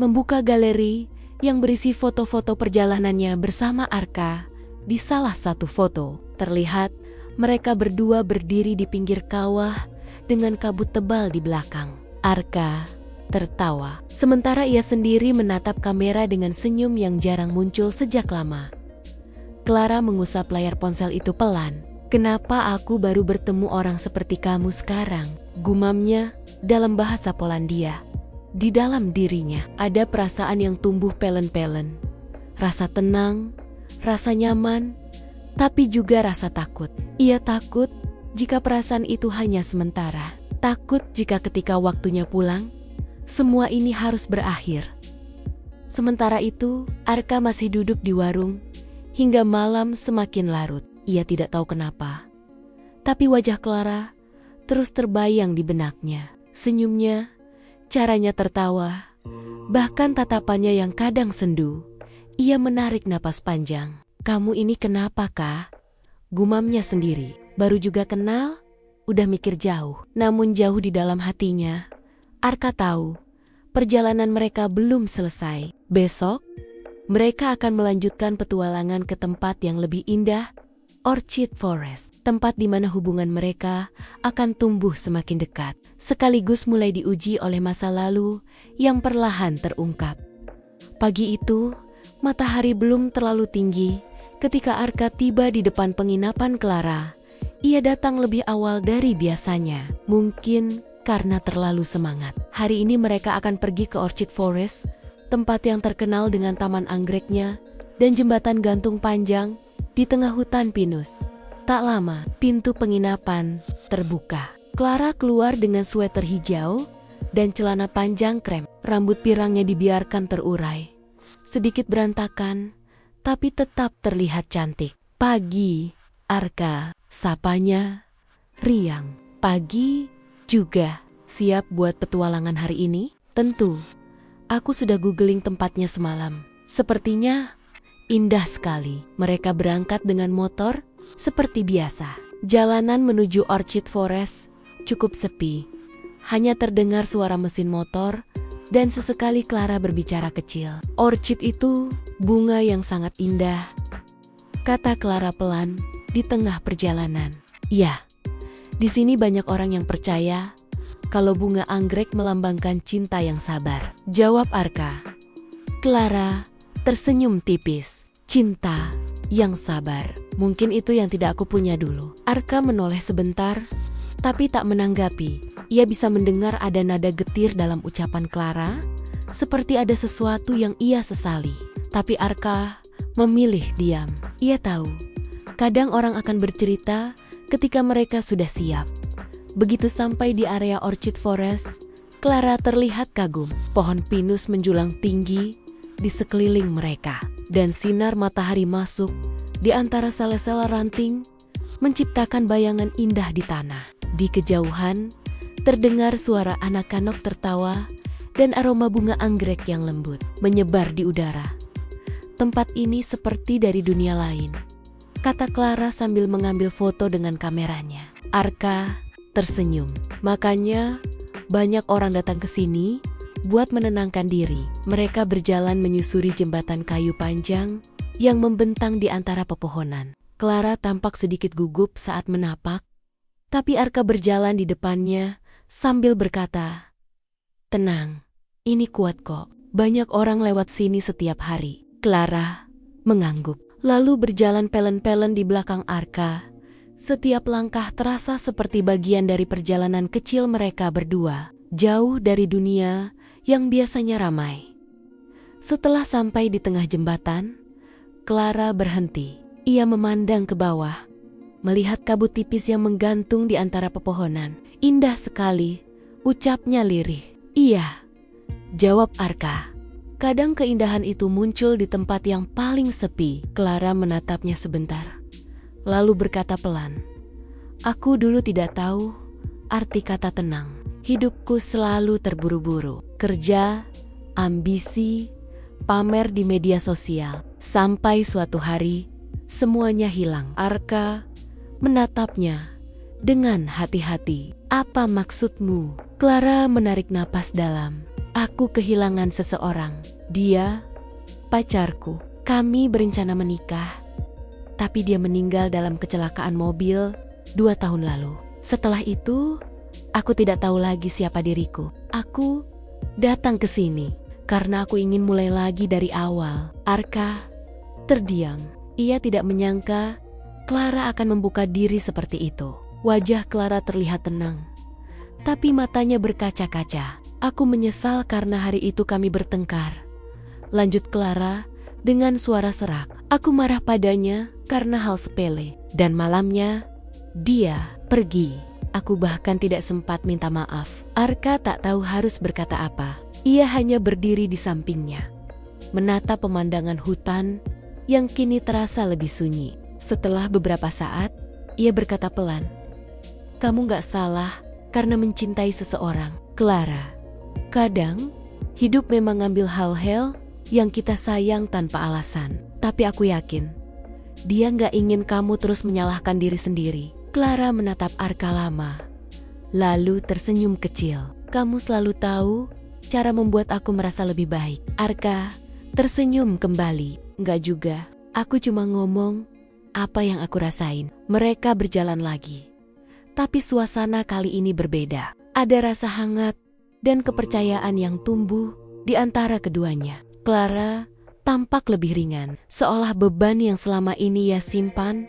membuka galeri yang berisi foto-foto perjalanannya bersama Arka. Di salah satu foto, terlihat mereka berdua berdiri di pinggir kawah dengan kabut tebal di belakang. Arka tertawa, sementara ia sendiri menatap kamera dengan senyum yang jarang muncul sejak lama. Clara mengusap layar ponsel itu pelan. "Kenapa aku baru bertemu orang seperti kamu sekarang?" gumamnya dalam bahasa Polandia. Di dalam dirinya ada perasaan yang tumbuh pelen-pelen. Rasa tenang, rasa nyaman, tapi juga rasa takut. Ia takut jika perasaan itu hanya sementara. Takut jika ketika waktunya pulang, semua ini harus berakhir. Sementara itu, Arka masih duduk di warung hingga malam semakin larut. Ia tidak tahu kenapa, tapi wajah Clara terus terbayang di benaknya. Senyumnya, caranya tertawa, bahkan tatapannya yang kadang sendu. Ia menarik napas panjang. "Kamu ini kenapa, Kak?" Gumamnya sendiri. Baru juga kenal, udah mikir jauh. Namun jauh di dalam hatinya, Arka tahu perjalanan mereka belum selesai. Besok, mereka akan melanjutkan petualangan ke tempat yang lebih indah, Orchid Forest, tempat di mana hubungan mereka akan tumbuh semakin dekat, sekaligus mulai diuji oleh masa lalu yang perlahan terungkap. Pagi itu, matahari belum terlalu tinggi ketika Arka tiba di depan penginapan Clara. Ia datang lebih awal dari biasanya, mungkin karena terlalu semangat. Hari ini mereka akan pergi ke Orchid Forest, tempat yang terkenal dengan taman anggreknya dan jembatan gantung panjang di tengah hutan pinus. Tak lama, pintu penginapan terbuka. Clara keluar dengan sweater hijau dan celana panjang krem. Rambut pirangnya dibiarkan terurai, sedikit berantakan, tapi tetap terlihat cantik. "Pagi, Arka," sapanya riang. "Pagi juga. Siap buat petualangan hari ini?" "Tentu. Aku sudah googling tempatnya semalam. Sepertinya indah sekali." Mereka berangkat dengan motor seperti biasa. Jalanan menuju Orchid Forest cukup sepi. Hanya terdengar suara mesin motor dan sesekali Clara berbicara kecil. "Orchid itu bunga yang sangat indah," kata Clara pelan di tengah perjalanan. "Ya, di sini banyak orang yang percaya kalau bunga anggrek melambangkan cinta yang sabar," jawab Arka. Clara tersenyum tipis. "Cinta yang sabar. Mungkin itu yang tidak aku punya dulu." Arka menoleh sebentar, tapi tak menanggapi. Ia bisa mendengar ada nada getir dalam ucapan Clara, seperti ada sesuatu yang ia sesali. Tapi Arka memilih diam. Ia tahu, kadang orang akan bercerita ketika mereka sudah siap. Begitu sampai di area Orchid Forest, Clara terlihat kagum. Pohon pinus menjulang tinggi di sekeliling mereka, dan sinar matahari masuk di antara sela-sela ranting, menciptakan bayangan indah di tanah. Di kejauhan, terdengar suara anak-anak tertawa dan aroma bunga anggrek yang lembut menyebar di udara. "Tempat ini seperti dari dunia lain," kata Clara sambil mengambil foto dengan kameranya. Arka tersenyum. "Makanya banyak orang datang ke sini buat menenangkan diri." Mereka berjalan menyusuri jembatan kayu panjang yang membentang di antara pepohonan. Clara tampak sedikit gugup saat menapak, tapi Arka berjalan di depannya sambil berkata, "Tenang, ini kuat kok. Banyak orang lewat sini setiap hari." Clara mengangguk, lalu berjalan pelen-pelen di belakang Arka. Setiap langkah terasa seperti bagian dari perjalanan kecil mereka berdua, jauh dari dunia yang biasanya ramai. Setelah sampai di tengah jembatan, Clara berhenti. Ia memandang ke bawah, melihat kabut tipis yang menggantung di antara pepohonan. "Indah sekali," ucapnya lirih. "Iya," jawab Arka. Kadang keindahan itu muncul di tempat yang paling sepi. Clara menatapnya sebentar, lalu berkata pelan, "Aku dulu tidak tahu arti kata tenang. Hidupku selalu terburu-buru. Kerja, ambisi, pamer di media sosial. Sampai suatu hari, semuanya hilang." Arka menatapnya dengan hati-hati. "Apa maksudmu?" Clara menarik napas dalam. "Aku kehilangan seseorang. Dia pacarku. Kami berencana menikah, tapi dia meninggal dalam kecelakaan mobil 2 tahun lalu. Setelah itu, aku tidak tahu lagi siapa diriku. Aku datang ke sini karena aku ingin mulai lagi dari awal." Arka terdiam. Ia tidak menyangka Clara akan membuka diri seperti itu. Wajah Clara terlihat tenang, tapi matanya berkaca-kaca. "Aku menyesal karena hari itu kami bertengkar," lanjut Clara dengan suara serak. "Aku marah padanya karena hal sepele, dan malamnya dia pergi. Aku bahkan tidak sempat minta maaf. Arka tak tahu harus berkata apa. Ia hanya berdiri di sampingnya, menatap pemandangan hutan yang kini terasa lebih sunyi. Setelah beberapa saat, ia berkata pelan, "Kamu gak salah karena mencintai seseorang, Clara. Kadang, hidup memang ngambil hal-hal yang kita sayang tanpa alasan. Tapi aku yakin, dia gak ingin kamu terus menyalahkan diri sendiri." Clara menatap Arka lama, lalu tersenyum kecil. "Kamu selalu tahu cara membuat aku merasa lebih baik." Arka tersenyum kembali. "Enggak juga, aku cuma ngomong apa yang aku rasain." Mereka berjalan lagi, tapi suasana kali ini berbeda. Ada rasa hangat dan kepercayaan yang tumbuh di antara keduanya. Clara tampak lebih ringan, seolah beban yang selama ini ia simpan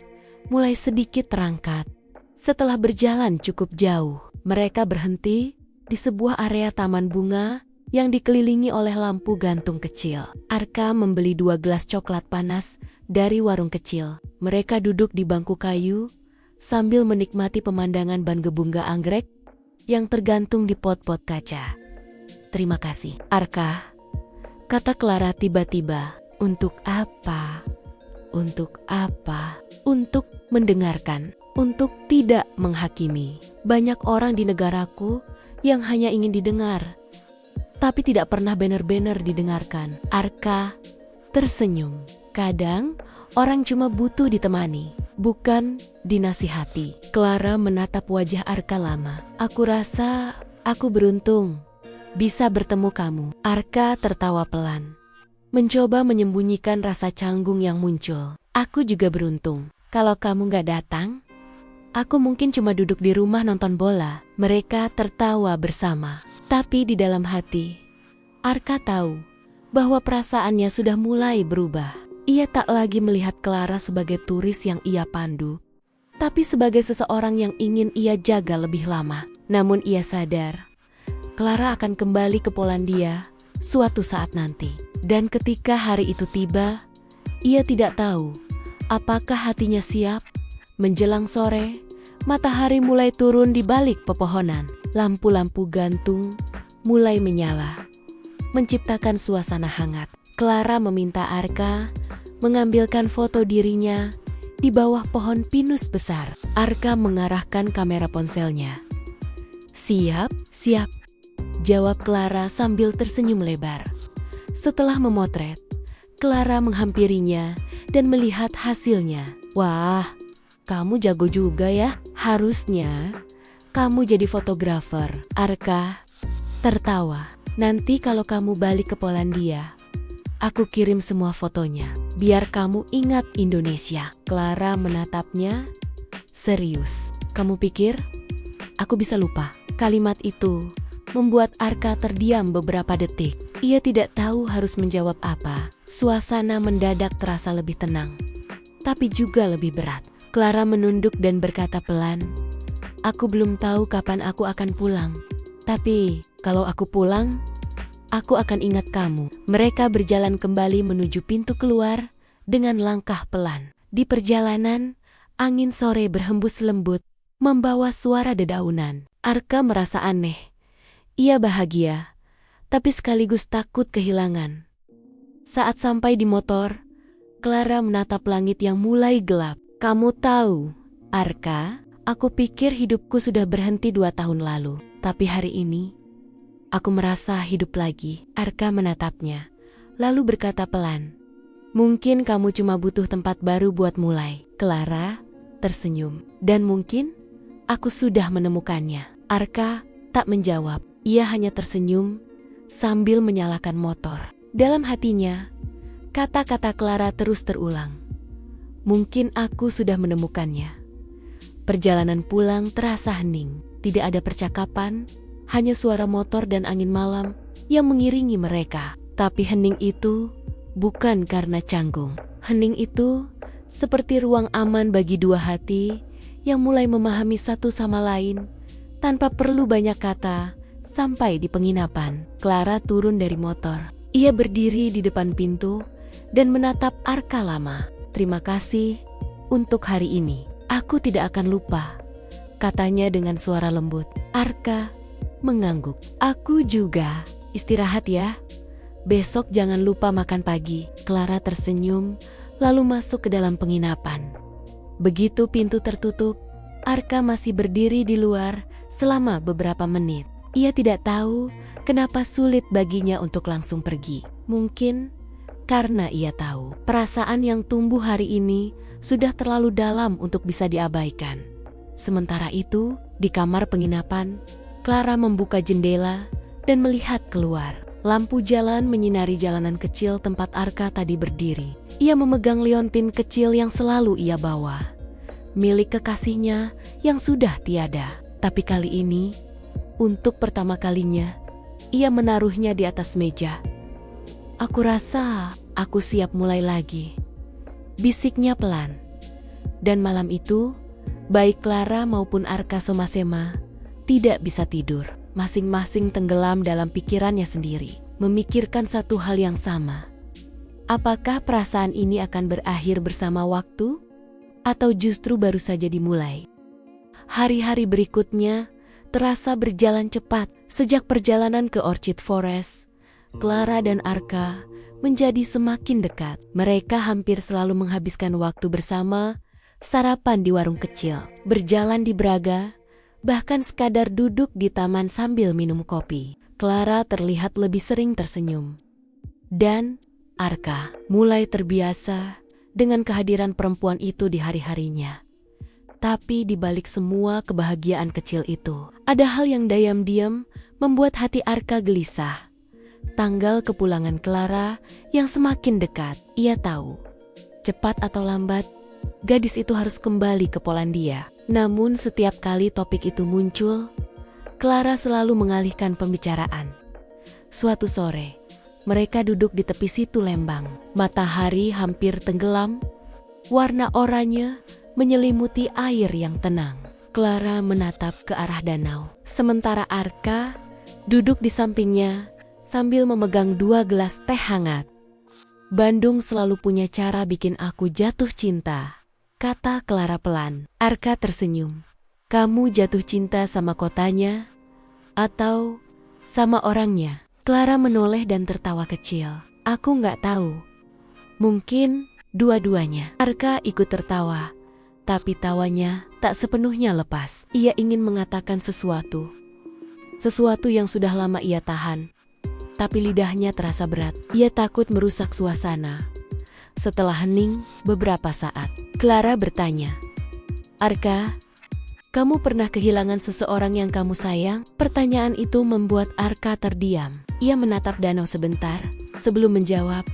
mulai sedikit terangkat. Setelah berjalan cukup jauh, mereka berhenti di sebuah area taman bunga yang dikelilingi oleh lampu gantung kecil. Arka membeli 2 gelas coklat panas dari warung kecil. Mereka duduk di bangku kayu sambil menikmati pemandangan bunga anggrek yang tergantung di pot-pot kaca. "Terima kasih, Arka," kata Clara tiba-tiba. "Untuk apa? Untuk apa?" "Untuk mendengarkan, untuk tidak menghakimi. Banyak orang di negaraku yang hanya ingin didengar, tapi tidak pernah benar-benar didengarkan." Arka tersenyum. "Kadang orang cuma butuh ditemani, bukan dinasihati." Clara menatap wajah Arka lama. "Aku rasa aku beruntung bisa bertemu kamu." Arka tertawa pelan, mencoba menyembunyikan rasa canggung yang muncul. "Aku juga beruntung. Kalau kamu gak datang, aku mungkin cuma duduk di rumah nonton bola." Mereka tertawa bersama. Tapi di dalam hati, Arka tahu bahwa perasaannya sudah mulai berubah. Ia tak lagi melihat Clara sebagai turis yang ia pandu, tapi sebagai seseorang yang ingin ia jaga lebih lama. Namun ia sadar, Clara akan kembali ke Polandia suatu saat nanti. Dan ketika hari itu tiba, ia tidak tahu apakah hatinya siap. Menjelang sore, matahari mulai turun di balik pepohonan. Lampu-lampu gantung mulai menyala, menciptakan suasana hangat. Clara meminta Arka mengambilkan foto dirinya di bawah pohon pinus besar. Arka mengarahkan kamera ponselnya. "Siap, siap," jawab Clara sambil tersenyum lebar. Setelah memotret, Clara menghampirinya dan melihat hasilnya. "Wah, kamu jago juga ya. Harusnya kamu jadi fotografer." Arka tertawa. "Nanti kalau kamu balik ke Polandia, aku kirim semua fotonya, biar kamu ingat Indonesia." Clara menatapnya serius. "Kamu pikir aku bisa lupa?" Kalimat itu membuat Arka terdiam beberapa detik. Ia tidak tahu harus menjawab apa. Suasana mendadak terasa lebih tenang, tapi juga lebih berat. Clara menunduk dan berkata pelan, "Aku belum tahu kapan aku akan pulang. Tapi kalau aku pulang, aku akan ingat kamu." Mereka berjalan kembali menuju pintu keluar dengan langkah pelan. Di perjalanan, angin sore berhembus lembut, membawa suara dedaunan. Arka merasa aneh. Ia bahagia, tapi sekaligus takut kehilangan. Saat sampai di motor, Clara menatap langit yang mulai gelap. "Kamu tahu, Arka, aku pikir hidupku sudah berhenti 2 tahun lalu. Tapi hari ini, aku merasa hidup lagi." Arka menatapnya, lalu berkata pelan, "Mungkin kamu cuma butuh tempat baru buat mulai." Clara tersenyum. "Dan mungkin aku sudah menemukannya." Arka tak menjawab. Ia hanya tersenyum sambil menyalakan motor. Dalam hatinya, kata-kata Clara terus terulang. "Mungkin aku sudah menemukannya." Perjalanan pulang terasa hening. Tidak ada percakapan, hanya suara motor dan angin malam yang mengiringi mereka. Tapi hening itu bukan karena canggung. Hening itu seperti ruang aman bagi dua hati yang mulai memahami satu sama lain tanpa perlu banyak kata. Sampai di penginapan, Clara turun dari motor. Ia berdiri di depan pintu dan menatap Arka lama. "Terima kasih untuk hari ini. Aku tidak akan lupa katanya dengan suara lembut. Arka mengangguk. Aku juga. Istirahat ya. Besok jangan lupa makan pagi. Clara tersenyum, lalu masuk ke dalam penginapan. Begitu pintu tertutup, Arka masih berdiri di luar selama beberapa menit. Ia tidak tahu kenapa sulit baginya untuk langsung pergi. Mungkin karena ia tahu perasaan yang tumbuh hari ini sudah terlalu dalam untuk bisa diabaikan. Sementara itu, di kamar penginapan, Clara membuka jendela dan melihat keluar. Lampu jalan menyinari jalanan kecil tempat Arka tadi berdiri. Ia memegang liontin kecil yang selalu ia bawa, milik kekasihnya yang sudah tiada. Tapi kali ini, untuk pertama kalinya, ia menaruhnya di atas meja. Aku rasa aku siap mulai lagi, bisiknya pelan. Dan malam itu, baik Clara maupun Arka Somasema tidak bisa tidur. Masing-masing tenggelam dalam pikirannya sendiri, memikirkan satu hal yang sama. Apakah perasaan ini akan berakhir bersama waktu? Atau justru baru saja dimulai? Hari-hari berikutnya terasa berjalan cepat. Sejak perjalanan ke Orchid Forest, Clara dan Arka menjadi semakin dekat. Mereka hampir selalu menghabiskan waktu bersama, sarapan di warung kecil, berjalan di Braga, bahkan sekadar duduk di taman sambil minum kopi. Clara terlihat lebih sering tersenyum. Dan Arka mulai terbiasa dengan kehadiran perempuan itu di hari-harinya. Tapi di balik semua kebahagiaan kecil itu, ada hal yang diam-diam membuat hati Arka gelisah. Tanggal kepulangan Clara yang semakin dekat. Ia tahu, cepat atau lambat, gadis itu harus kembali ke Polandia. Namun setiap kali topik itu muncul, Clara selalu mengalihkan pembicaraan. Suatu sore, mereka duduk di tepi situ Lembang. Matahari hampir tenggelam, warna oranye menyelimuti air yang tenang. Clara menatap ke arah danau, sementara Arka duduk di sampingnya sambil memegang 2 gelas teh hangat. Bandung selalu punya cara bikin aku jatuh cinta, kata Clara pelan. Arka tersenyum. Kamu jatuh cinta sama kotanya atau sama orangnya? Clara menoleh dan tertawa kecil. Aku nggak tahu. Mungkin dua-duanya. Arka ikut tertawa, tapi tawanya tak sepenuhnya lepas. Ia ingin mengatakan sesuatu yang sudah lama ia tahan, tapi lidahnya terasa berat. Ia takut merusak suasana. Setelah hening beberapa saat, Clara bertanya, Arka, kamu pernah kehilangan seseorang yang kamu sayang? Pertanyaan itu membuat Arka terdiam. Ia menatap danau sebentar sebelum menjawab,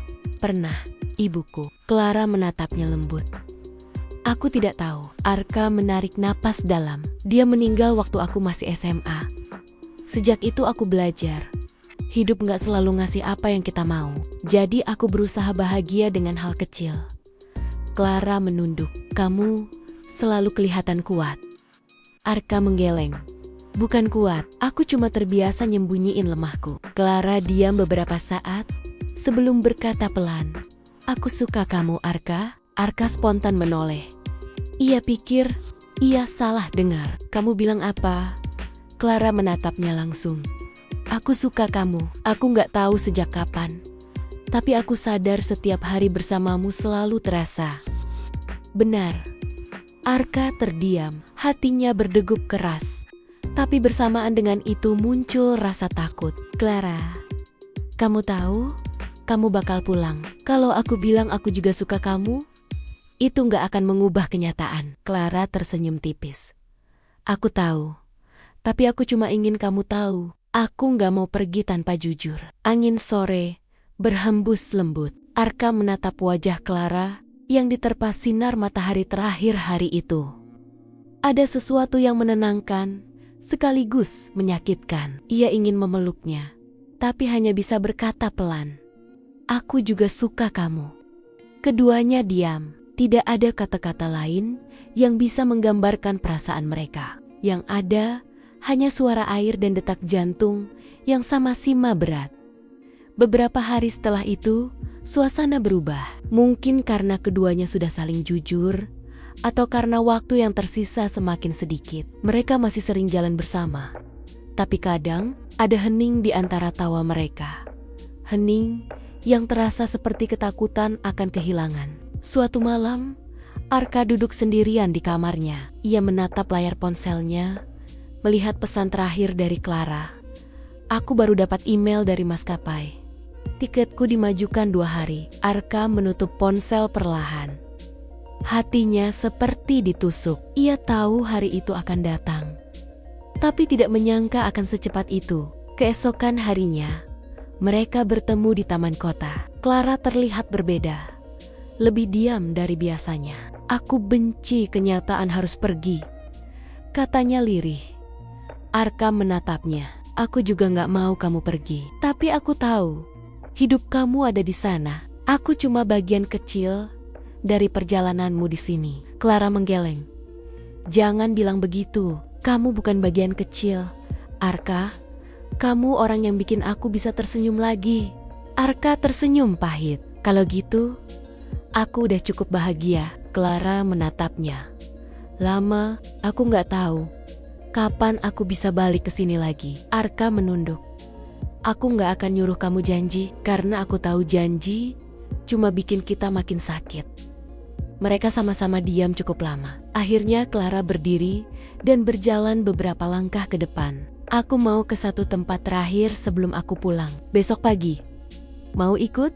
pernah, ibuku. Clara menatapnya lembut. Aku tidak tahu. Arka menarik napas dalam. Dia meninggal waktu aku masih SMA. Sejak itu aku belajar. Hidup gak selalu ngasih apa yang kita mau. Jadi aku berusaha bahagia dengan hal kecil. Clara menunduk. Kamu selalu kelihatan kuat. Arka menggeleng. Bukan kuat, aku cuma terbiasa nyembunyiin lemahku. Clara diam beberapa saat sebelum berkata pelan, aku suka kamu, Arka. Arka spontan menoleh. Ia pikir ia salah dengar. Kamu bilang apa? Clara menatapnya langsung. Aku suka kamu. Aku gak tahu sejak kapan, tapi aku sadar setiap hari bersamamu selalu terasa. Benar. Arka terdiam, hatinya berdegup keras. Tapi bersamaan dengan itu muncul rasa takut. Clara, kamu tahu, kamu bakal pulang. Kalau aku bilang aku juga suka kamu, itu gak akan mengubah kenyataan. Clara tersenyum tipis. Aku tahu, tapi aku cuma ingin kamu tahu. Aku gak mau pergi tanpa jujur. Angin sore berhembus lembut. Arka menatap wajah Clara yang diterpa sinar matahari terakhir hari itu. Ada sesuatu yang menenangkan, sekaligus menyakitkan. Ia ingin memeluknya, tapi hanya bisa berkata pelan, aku juga suka kamu. Keduanya diam. Tidak ada kata-kata lain yang bisa menggambarkan perasaan mereka. Yang ada hanya suara air dan detak jantung yang sama-sama berat. Beberapa hari setelah itu, suasana berubah. Mungkin karena keduanya sudah saling jujur, atau karena waktu yang tersisa semakin sedikit. Mereka masih sering jalan bersama. Tapi kadang ada hening di antara tawa mereka. Hening yang terasa seperti ketakutan akan kehilangan. Suatu malam, Arka duduk sendirian di kamarnya. Ia menatap layar ponselnya, melihat pesan terakhir dari Clara. Aku baru dapat email dari maskapai. Tiketku dimajukan 2 hari. Arka menutup ponsel perlahan. Hatinya seperti ditusuk. Ia tahu hari itu akan datang. Tapi tidak menyangka akan secepat itu. Keesokan harinya, mereka bertemu di taman kota. Clara terlihat berbeda. Lebih diam dari biasanya. Aku benci kenyataan harus pergi, katanya lirih. Arka menatapnya. Aku juga gak mau kamu pergi. Tapi aku tahu, hidup kamu ada di sana. Aku cuma bagian kecil dari perjalananmu di sini. Clara menggeleng. Jangan bilang begitu. Kamu bukan bagian kecil. Arka, kamu orang yang bikin aku bisa tersenyum lagi. Arka tersenyum pahit. Kalau gitu, aku udah cukup bahagia. Clara menatapnya. Lama, aku gak tahu kapan aku bisa balik ke sini lagi. Arka menunduk. Aku gak akan nyuruh kamu janji, karena aku tahu janji cuma bikin kita makin sakit. Mereka sama-sama diam cukup lama. Akhirnya Clara berdiri dan berjalan beberapa langkah ke depan. Aku mau ke satu tempat terakhir sebelum aku pulang. Besok pagi. Mau ikut?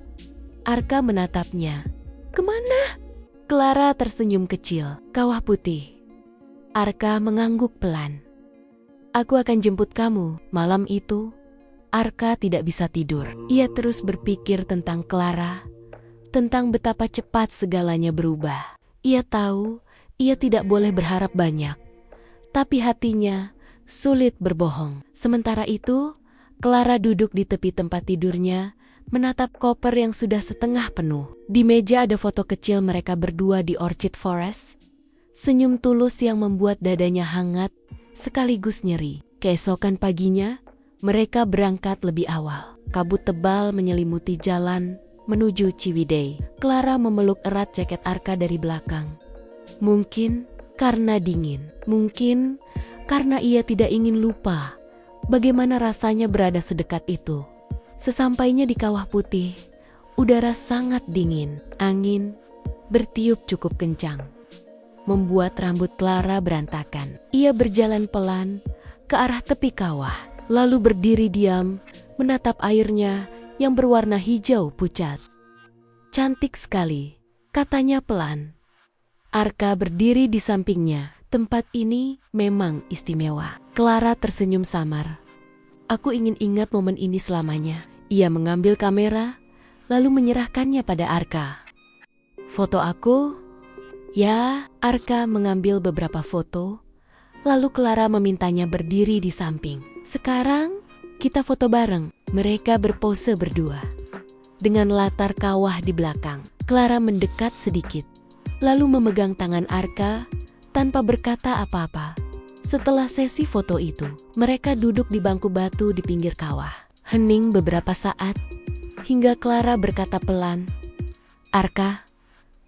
Arka menatapnya. Kemana? Clara tersenyum kecil. Kawah Putih. Arka mengangguk pelan. Aku akan jemput kamu. Malam itu, Arka tidak bisa tidur. Ia terus berpikir tentang Clara, tentang betapa cepat segalanya berubah. Ia tahu ia tidak boleh berharap banyak, tapi hatinya sulit berbohong. Sementara itu, Clara duduk di tepi tempat tidurnya, menatap koper yang sudah setengah penuh. Di meja ada foto kecil mereka berdua di Orchid Forest. Senyum tulus yang membuat dadanya hangat, sekaligus nyeri. Keesokan paginya, mereka berangkat lebih awal. Kabut tebal menyelimuti jalan menuju Ciwidey. Clara memeluk erat jaket Arka dari belakang. Mungkin karena dingin, mungkin karena ia tidak ingin lupa bagaimana rasanya berada sedekat itu. Sesampainya di Kawah Putih, udara sangat dingin. Angin bertiup cukup kencang, membuat rambut Clara berantakan. Ia berjalan pelan ke arah tepi kawah, lalu berdiri diam, menatap airnya yang berwarna hijau pucat. Cantik sekali, katanya pelan. Arka berdiri di sampingnya. Tempat ini memang istimewa. Clara tersenyum samar. Aku ingin ingat momen ini selamanya. Ia mengambil kamera, lalu menyerahkannya pada Arka. Foto aku? Ya, Arka mengambil beberapa foto, lalu Clara memintanya berdiri di samping. Sekarang, kita foto bareng. Mereka berpose berdua. Dengan latar kawah di belakang, Clara mendekat sedikit, lalu memegang tangan Arka tanpa berkata apa-apa. Setelah sesi foto itu, mereka duduk di bangku batu di pinggir kawah. Hening beberapa saat, hingga Clara berkata pelan, Arka,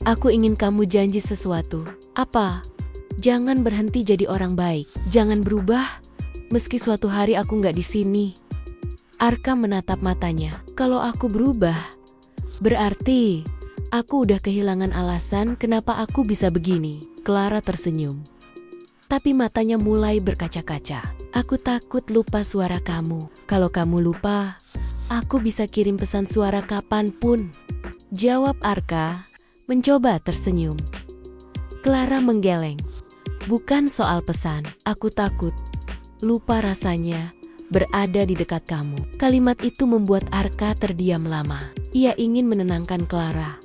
aku ingin kamu janji sesuatu. Apa? Jangan berhenti jadi orang baik. Jangan berubah, meski suatu hari aku nggak di sini. Arka menatap matanya. Kalau aku berubah, berarti aku udah kehilangan alasan kenapa aku bisa begini. Clara tersenyum, tapi matanya mulai berkaca-kaca. Aku takut lupa suara kamu. Kalau kamu lupa, aku bisa kirim pesan suara kapanpun. Jawab Arka, mencoba tersenyum. Clara menggeleng. Bukan soal pesan, aku takut lupa rasanya berada di dekat kamu. Kalimat itu membuat Arka terdiam lama. Ia ingin menenangkan Clara,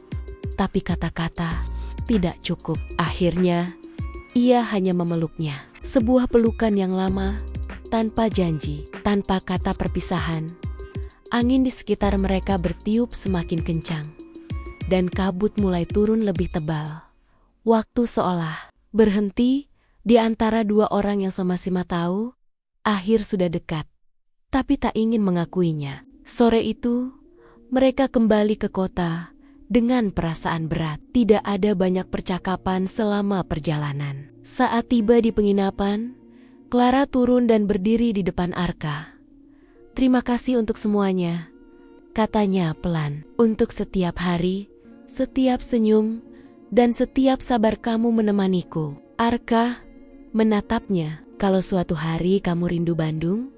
tapi kata-kata tidak cukup. Akhirnya, ia hanya memeluknya. Sebuah pelukan yang lama, tanpa janji, tanpa kata perpisahan. Angin di sekitar mereka bertiup semakin kencang, dan kabut mulai turun lebih tebal. Waktu seolah berhenti di antara dua orang yang sama-sama tahu akhir sudah dekat, tapi tak ingin mengakuinya. Sore itu, mereka kembali ke kota dengan perasaan berat. Tidak ada banyak percakapan selama perjalanan. Saat tiba di penginapan, Clara turun dan berdiri di depan Arka. "Terima kasih untuk semuanya," katanya pelan. "Untuk setiap hari, setiap senyum, dan setiap sabar kamu menemaniku." Arka menatapnya. "Kalau suatu hari kamu rindu Bandung,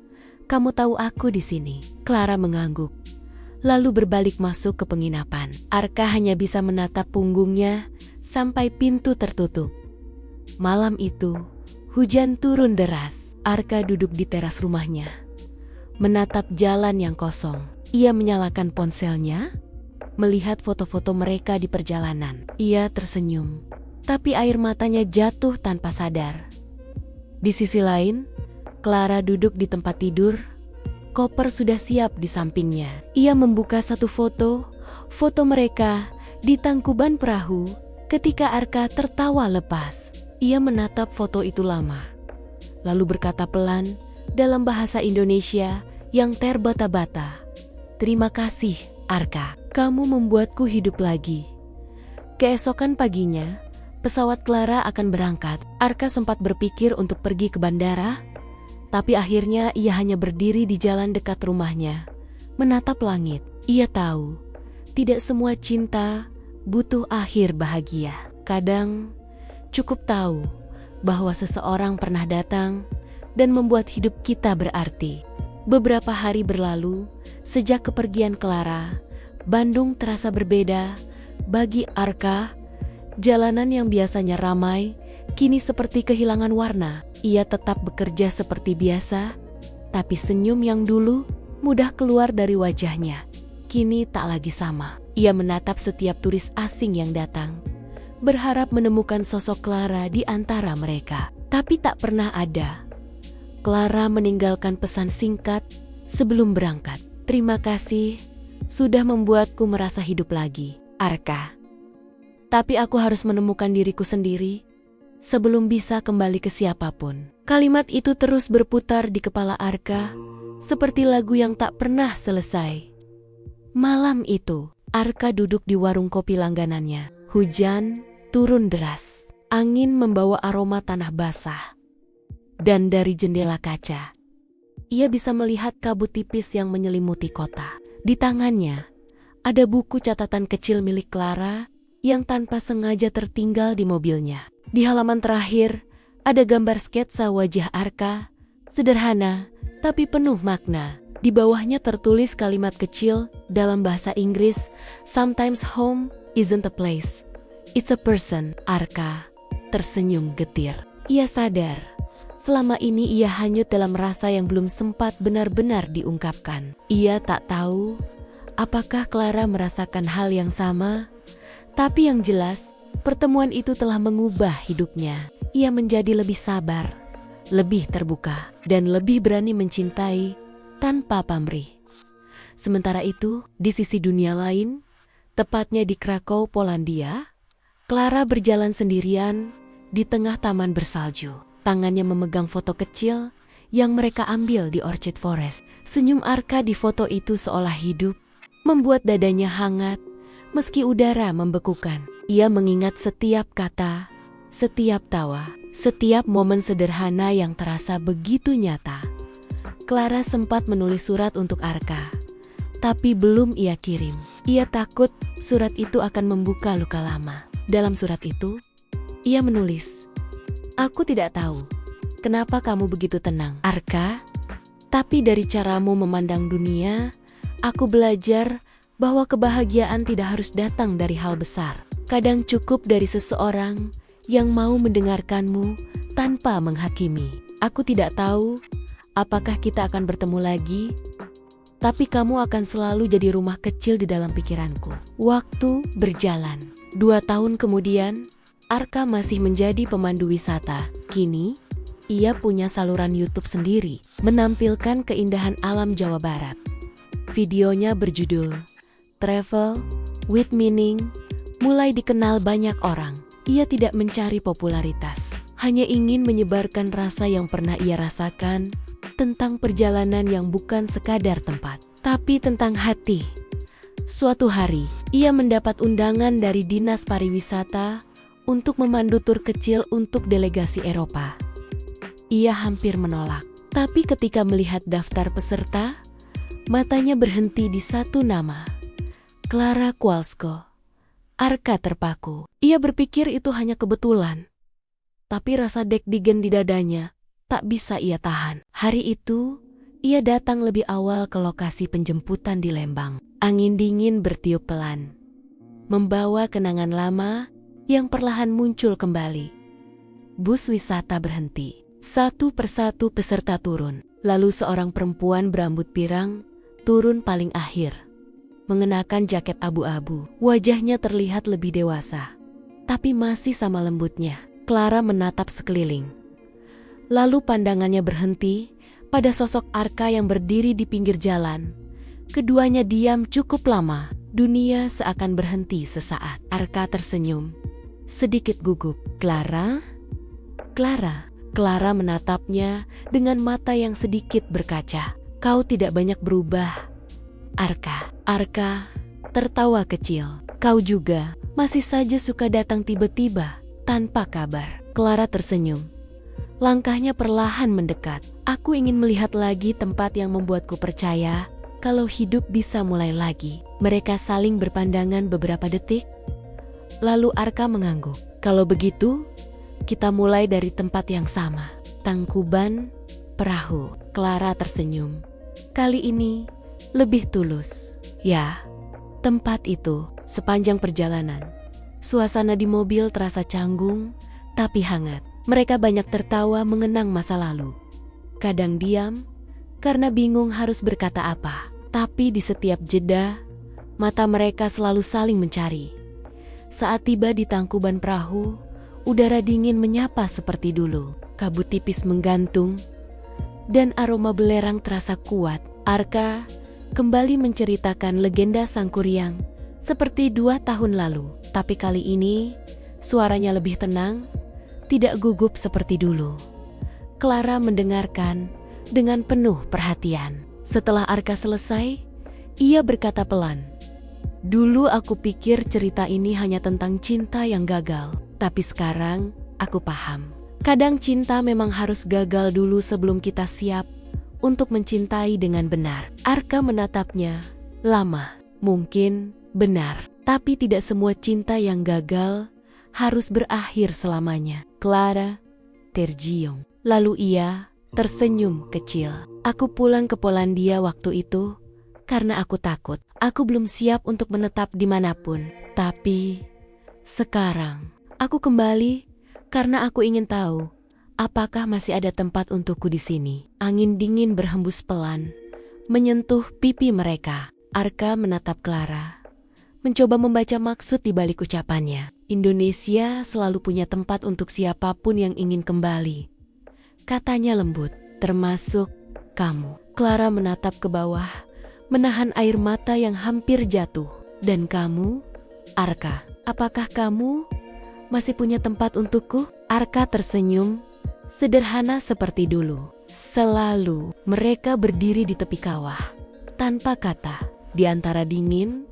kamu tahu aku di sini." Clara mengangguk, lalu berbalik masuk ke penginapan. Arka hanya bisa menatap punggungnya sampai pintu tertutup. Malam itu, hujan turun deras. Arka duduk di teras rumahnya, menatap jalan yang kosong. Ia menyalakan ponselnya, melihat foto-foto mereka di perjalanan. Ia tersenyum, tapi air matanya jatuh tanpa sadar. Di sisi lain, Clara duduk di tempat tidur. Koper sudah siap di sampingnya. Ia membuka satu foto mereka di tangkuban perahu ketika Arka tertawa lepas. Ia menatap foto itu lama, lalu berkata pelan dalam bahasa Indonesia yang terbata-bata, "Terima kasih, Arka. Kamu membuatku hidup lagi." Keesokan paginya, pesawat Clara akan berangkat. Arka sempat berpikir untuk pergi ke bandara, tapi akhirnya ia hanya berdiri di jalan dekat rumahnya, menatap langit. Ia tahu, tidak semua cinta butuh akhir bahagia. Kadang, cukup tahu bahwa seseorang pernah datang dan membuat hidup kita berarti. Beberapa hari berlalu, sejak kepergian Clara, Bandung terasa berbeda. Bagi Arka, jalanan yang biasanya ramai, kini seperti kehilangan warna. Ia tetap bekerja seperti biasa, tapi senyum yang dulu mudah keluar dari wajahnya, kini tak lagi sama. Ia menatap setiap turis asing yang datang, berharap menemukan sosok Clara di antara mereka. Tapi tak pernah ada. Clara meninggalkan pesan singkat sebelum berangkat. "Terima kasih sudah membuatku merasa hidup lagi, Arka. Tapi aku harus menemukan diriku sendiri sebelum bisa kembali ke siapapun." Kalimat itu terus berputar di kepala Arka seperti lagu yang tak pernah selesai. Malam itu, Arka duduk di warung kopi langganannya. Hujan turun deras. Angin membawa aroma tanah basah. Dan dari jendela kaca, ia bisa melihat kabut tipis yang menyelimuti kota. Di tangannya, ada buku catatan kecil milik Clara yang tanpa sengaja tertinggal di mobilnya. Di halaman terakhir, ada gambar sketsa wajah Arka, sederhana tapi penuh makna. Di bawahnya tertulis kalimat kecil dalam bahasa Inggris, "Sometimes home isn't a place, it's a person." Arka tersenyum getir. Ia sadar, selama ini ia hanyut dalam rasa yang belum sempat benar-benar diungkapkan. Ia tak tahu apakah Clara merasakan hal yang sama, tapi yang jelas, pertemuan itu telah mengubah hidupnya. Ia menjadi lebih sabar, lebih terbuka, dan lebih berani mencintai tanpa pamrih. Sementara itu, di sisi dunia lain, tepatnya di Krakow, Polandia, Clara berjalan sendirian di tengah taman bersalju. Tangannya memegang foto kecil yang mereka ambil di Orchid Forest. Senyum Arka di foto itu seolah hidup, membuat dadanya hangat meski udara membekukan. Ia mengingat setiap kata, setiap tawa, setiap momen sederhana yang terasa begitu nyata. Clara sempat menulis surat untuk Arka, tapi belum ia kirim. Ia takut surat itu akan membuka luka lama. Dalam surat itu, ia menulis, "Aku tidak tahu kenapa kamu begitu tenang, Arka, tapi dari caramu memandang dunia, aku belajar bahwa kebahagiaan tidak harus datang dari hal besar. Kadang cukup dari seseorang yang mau mendengarkanmu tanpa menghakimi. Aku tidak tahu apakah kita akan bertemu lagi, tapi kamu akan selalu jadi rumah kecil di dalam pikiranku." Waktu berjalan. 2 tahun kemudian, Arka masih menjadi pemandu wisata. Kini, ia punya saluran YouTube sendiri, menampilkan keindahan alam Jawa Barat. Videonya berjudul Travel with Meaning, mulai dikenal banyak orang. Ia tidak mencari popularitas, hanya ingin menyebarkan rasa yang pernah ia rasakan tentang perjalanan yang bukan sekadar tempat, tapi tentang hati. Suatu hari, ia mendapat undangan dari Dinas Pariwisata untuk memandu tur kecil untuk delegasi Eropa. Ia hampir menolak, tapi ketika melihat daftar peserta, matanya berhenti di satu nama, Klara Kowalska. Arka terpaku. Ia berpikir itu hanya kebetulan, tapi rasa deg-degan di dadanya tak bisa ia tahan. Hari itu, ia datang lebih awal ke lokasi penjemputan di Lembang. Angin dingin bertiup pelan, membawa kenangan lama yang perlahan muncul kembali. Bus wisata berhenti. Satu persatu peserta turun. Lalu seorang perempuan berambut pirang turun paling akhir, mengenakan jaket abu-abu. Wajahnya terlihat lebih dewasa, tapi masih sama lembutnya. Klara menatap sekeliling. Lalu pandangannya berhenti pada sosok Arka yang berdiri di pinggir jalan. Keduanya diam cukup lama. Dunia seakan berhenti sesaat. Arka tersenyum, sedikit gugup. Klara? Klara? Klara menatapnya dengan mata yang sedikit berkaca. Kau tidak banyak berubah, Arka. Arka tertawa kecil. Kau juga masih saja suka datang tiba-tiba, tanpa kabar. Klara tersenyum. Langkahnya perlahan mendekat. Aku ingin melihat lagi tempat yang membuatku percaya kalau hidup bisa mulai lagi. Mereka saling berpandangan beberapa detik. Lalu Arka mengangguk. Kalau begitu, kita mulai dari tempat yang sama. Tangkuban Perahu. Klara tersenyum. Kali ini lebih tulus. Ya, tempat itu. Sepanjang perjalanan, suasana di mobil terasa canggung tapi hangat. Mereka banyak tertawa mengenang masa lalu. Kadang diam karena bingung harus berkata apa. Tapi di setiap jeda, mata mereka selalu saling mencari. Saat tiba di Tangkuban Perahu, udara dingin menyapa seperti dulu. Kabut tipis menggantung, dan aroma belerang terasa kuat. Arka kembali menceritakan legenda Sangkuriang seperti 2 tahun lalu. Tapi kali ini, suaranya lebih tenang, tidak gugup seperti dulu. Klara mendengarkan dengan penuh perhatian. Setelah Arka selesai, ia berkata pelan, "Dulu aku pikir cerita ini hanya tentang cinta yang gagal. Tapi sekarang aku paham. Kadang cinta memang harus gagal dulu sebelum kita siap untuk mencintai dengan benar." Arka menatapnya lama. Mungkin benar, tapi tidak semua cinta yang gagal harus berakhir selamanya. Klara tergiung. Lalu ia tersenyum kecil. Aku pulang ke Polandia waktu itu karena aku takut. Aku belum siap untuk menetap dimanapun. Tapi sekarang aku kembali karena aku ingin tahu apakah masih ada tempat untukku di sini. Angin dingin berhembus pelan, menyentuh pipi mereka. Arka menatap Klara, mencoba membaca maksud di balik ucapannya. Indonesia selalu punya tempat untuk siapapun yang ingin kembali, katanya lembut, termasuk kamu. Klara menatap ke bawah, menahan air mata yang hampir jatuh. Dan kamu, Arka, apakah kamu masih punya tempat untukku? Arka tersenyum, sederhana seperti dulu. Selalu. Mereka berdiri di tepi kawah, tanpa kata. Di antara dingin,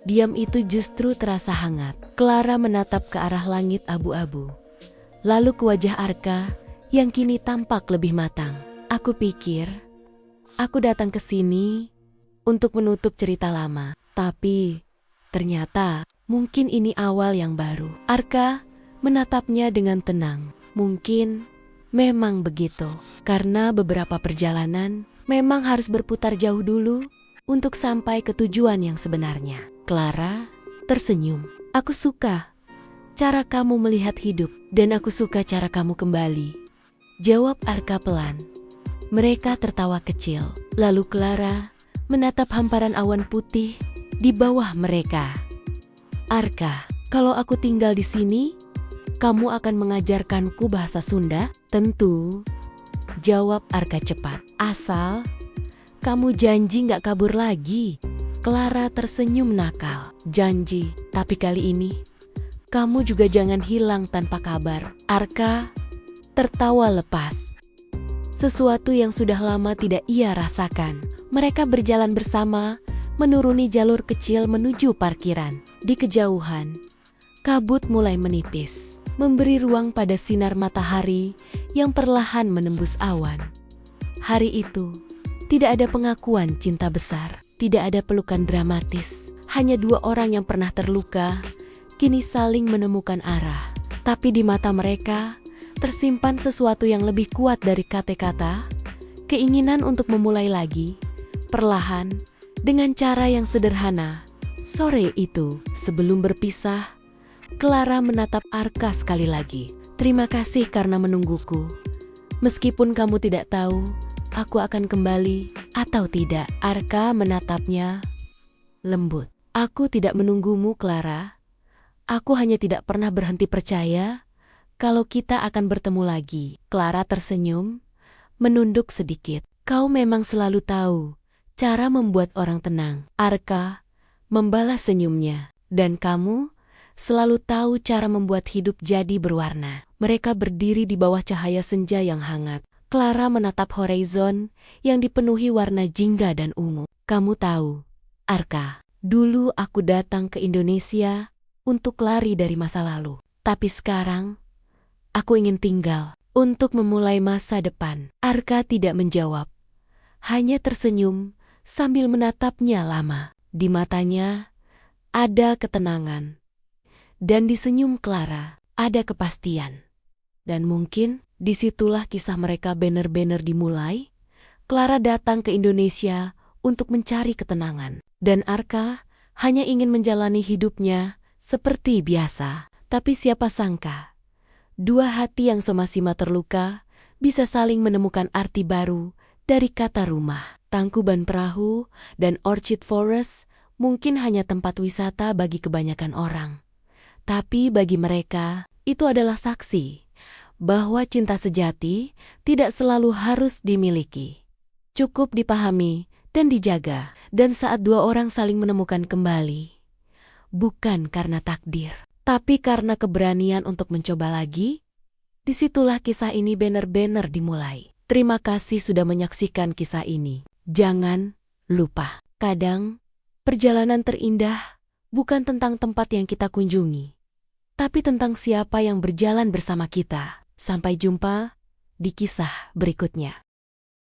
diam itu justru terasa hangat. Klara menatap ke arah langit abu-abu, lalu ke wajah Arka yang kini tampak lebih matang. Aku pikir, aku datang ke sini untuk menutup cerita lama. Tapi ternyata mungkin ini awal yang baru. Arka menatapnya dengan tenang. Mungkin memang begitu. Karena beberapa perjalanan memang harus berputar jauh dulu untuk sampai ke tujuan yang sebenarnya. Klara tersenyum. Aku suka cara kamu melihat hidup, dan aku suka cara kamu kembali, jawab Arka pelan. Mereka tertawa kecil. Lalu Klara menatap hamparan awan putih di bawah mereka. Arka, kalau aku tinggal di sini, kamu akan mengajarkanku bahasa Sunda? Tentu, jawab Arka cepat. Asal kamu janji gak kabur lagi. Klara tersenyum nakal. Janji, tapi kali ini kamu juga jangan hilang tanpa kabar. Arka tertawa lepas. Sesuatu yang sudah lama tidak ia rasakan. Mereka berjalan bersama menuruni jalur kecil menuju parkiran. Di kejauhan, kabut mulai menipis, memberi ruang pada sinar matahari yang perlahan menembus awan. Hari itu, tidak ada pengakuan cinta besar, tidak ada pelukan dramatis. Hanya dua orang yang pernah terluka, kini saling menemukan arah. Tapi di mata mereka, tersimpan sesuatu yang lebih kuat dari kata-kata, keinginan untuk memulai lagi, perlahan, dengan cara yang sederhana. Sore itu, sebelum berpisah, Clara menatap Arka sekali lagi. Terima kasih karena menungguku. Meskipun kamu tidak tahu, aku akan kembali atau tidak. Arka menatapnya lembut. Aku tidak menunggumu, Clara. Aku hanya tidak pernah berhenti percaya kalau kita akan bertemu lagi. Clara tersenyum, menunduk sedikit. Kau memang selalu tahu cara membuat orang tenang. Arka membalas senyumnya. Dan kamu selalu tahu cara membuat hidup jadi berwarna. Mereka berdiri di bawah cahaya senja yang hangat. Clara menatap horizon yang dipenuhi warna jingga dan ungu. Kamu tahu, Arka, dulu aku datang ke Indonesia untuk lari dari masa lalu. Tapi sekarang, aku ingin tinggal untuk memulai masa depan. Arka tidak menjawab, hanya tersenyum sambil menatapnya lama. Di matanya ada ketenangan, dan di senyum Clara ada kepastian. Dan mungkin disitulah kisah mereka benar-benar dimulai. Clara datang ke Indonesia untuk mencari ketenangan, dan Arka hanya ingin menjalani hidupnya seperti biasa. Tapi siapa sangka, dua hati yang sama-sama terluka bisa saling menemukan arti baru dari kata rumah. Tangkuban Perahu dan Orchid Forest mungkin hanya tempat wisata bagi kebanyakan orang. Tapi bagi mereka, itu adalah saksi bahwa cinta sejati tidak selalu harus dimiliki. Cukup dipahami dan dijaga. Dan saat dua orang saling menemukan kembali, bukan karena takdir, tapi karena keberanian untuk mencoba lagi, disitulah kisah ini benar-benar dimulai. Terima kasih sudah menyaksikan kisah ini. Jangan lupa, kadang perjalanan terindah bukan tentang tempat yang kita kunjungi, tapi tentang siapa yang berjalan bersama kita. Sampai jumpa di kisah berikutnya.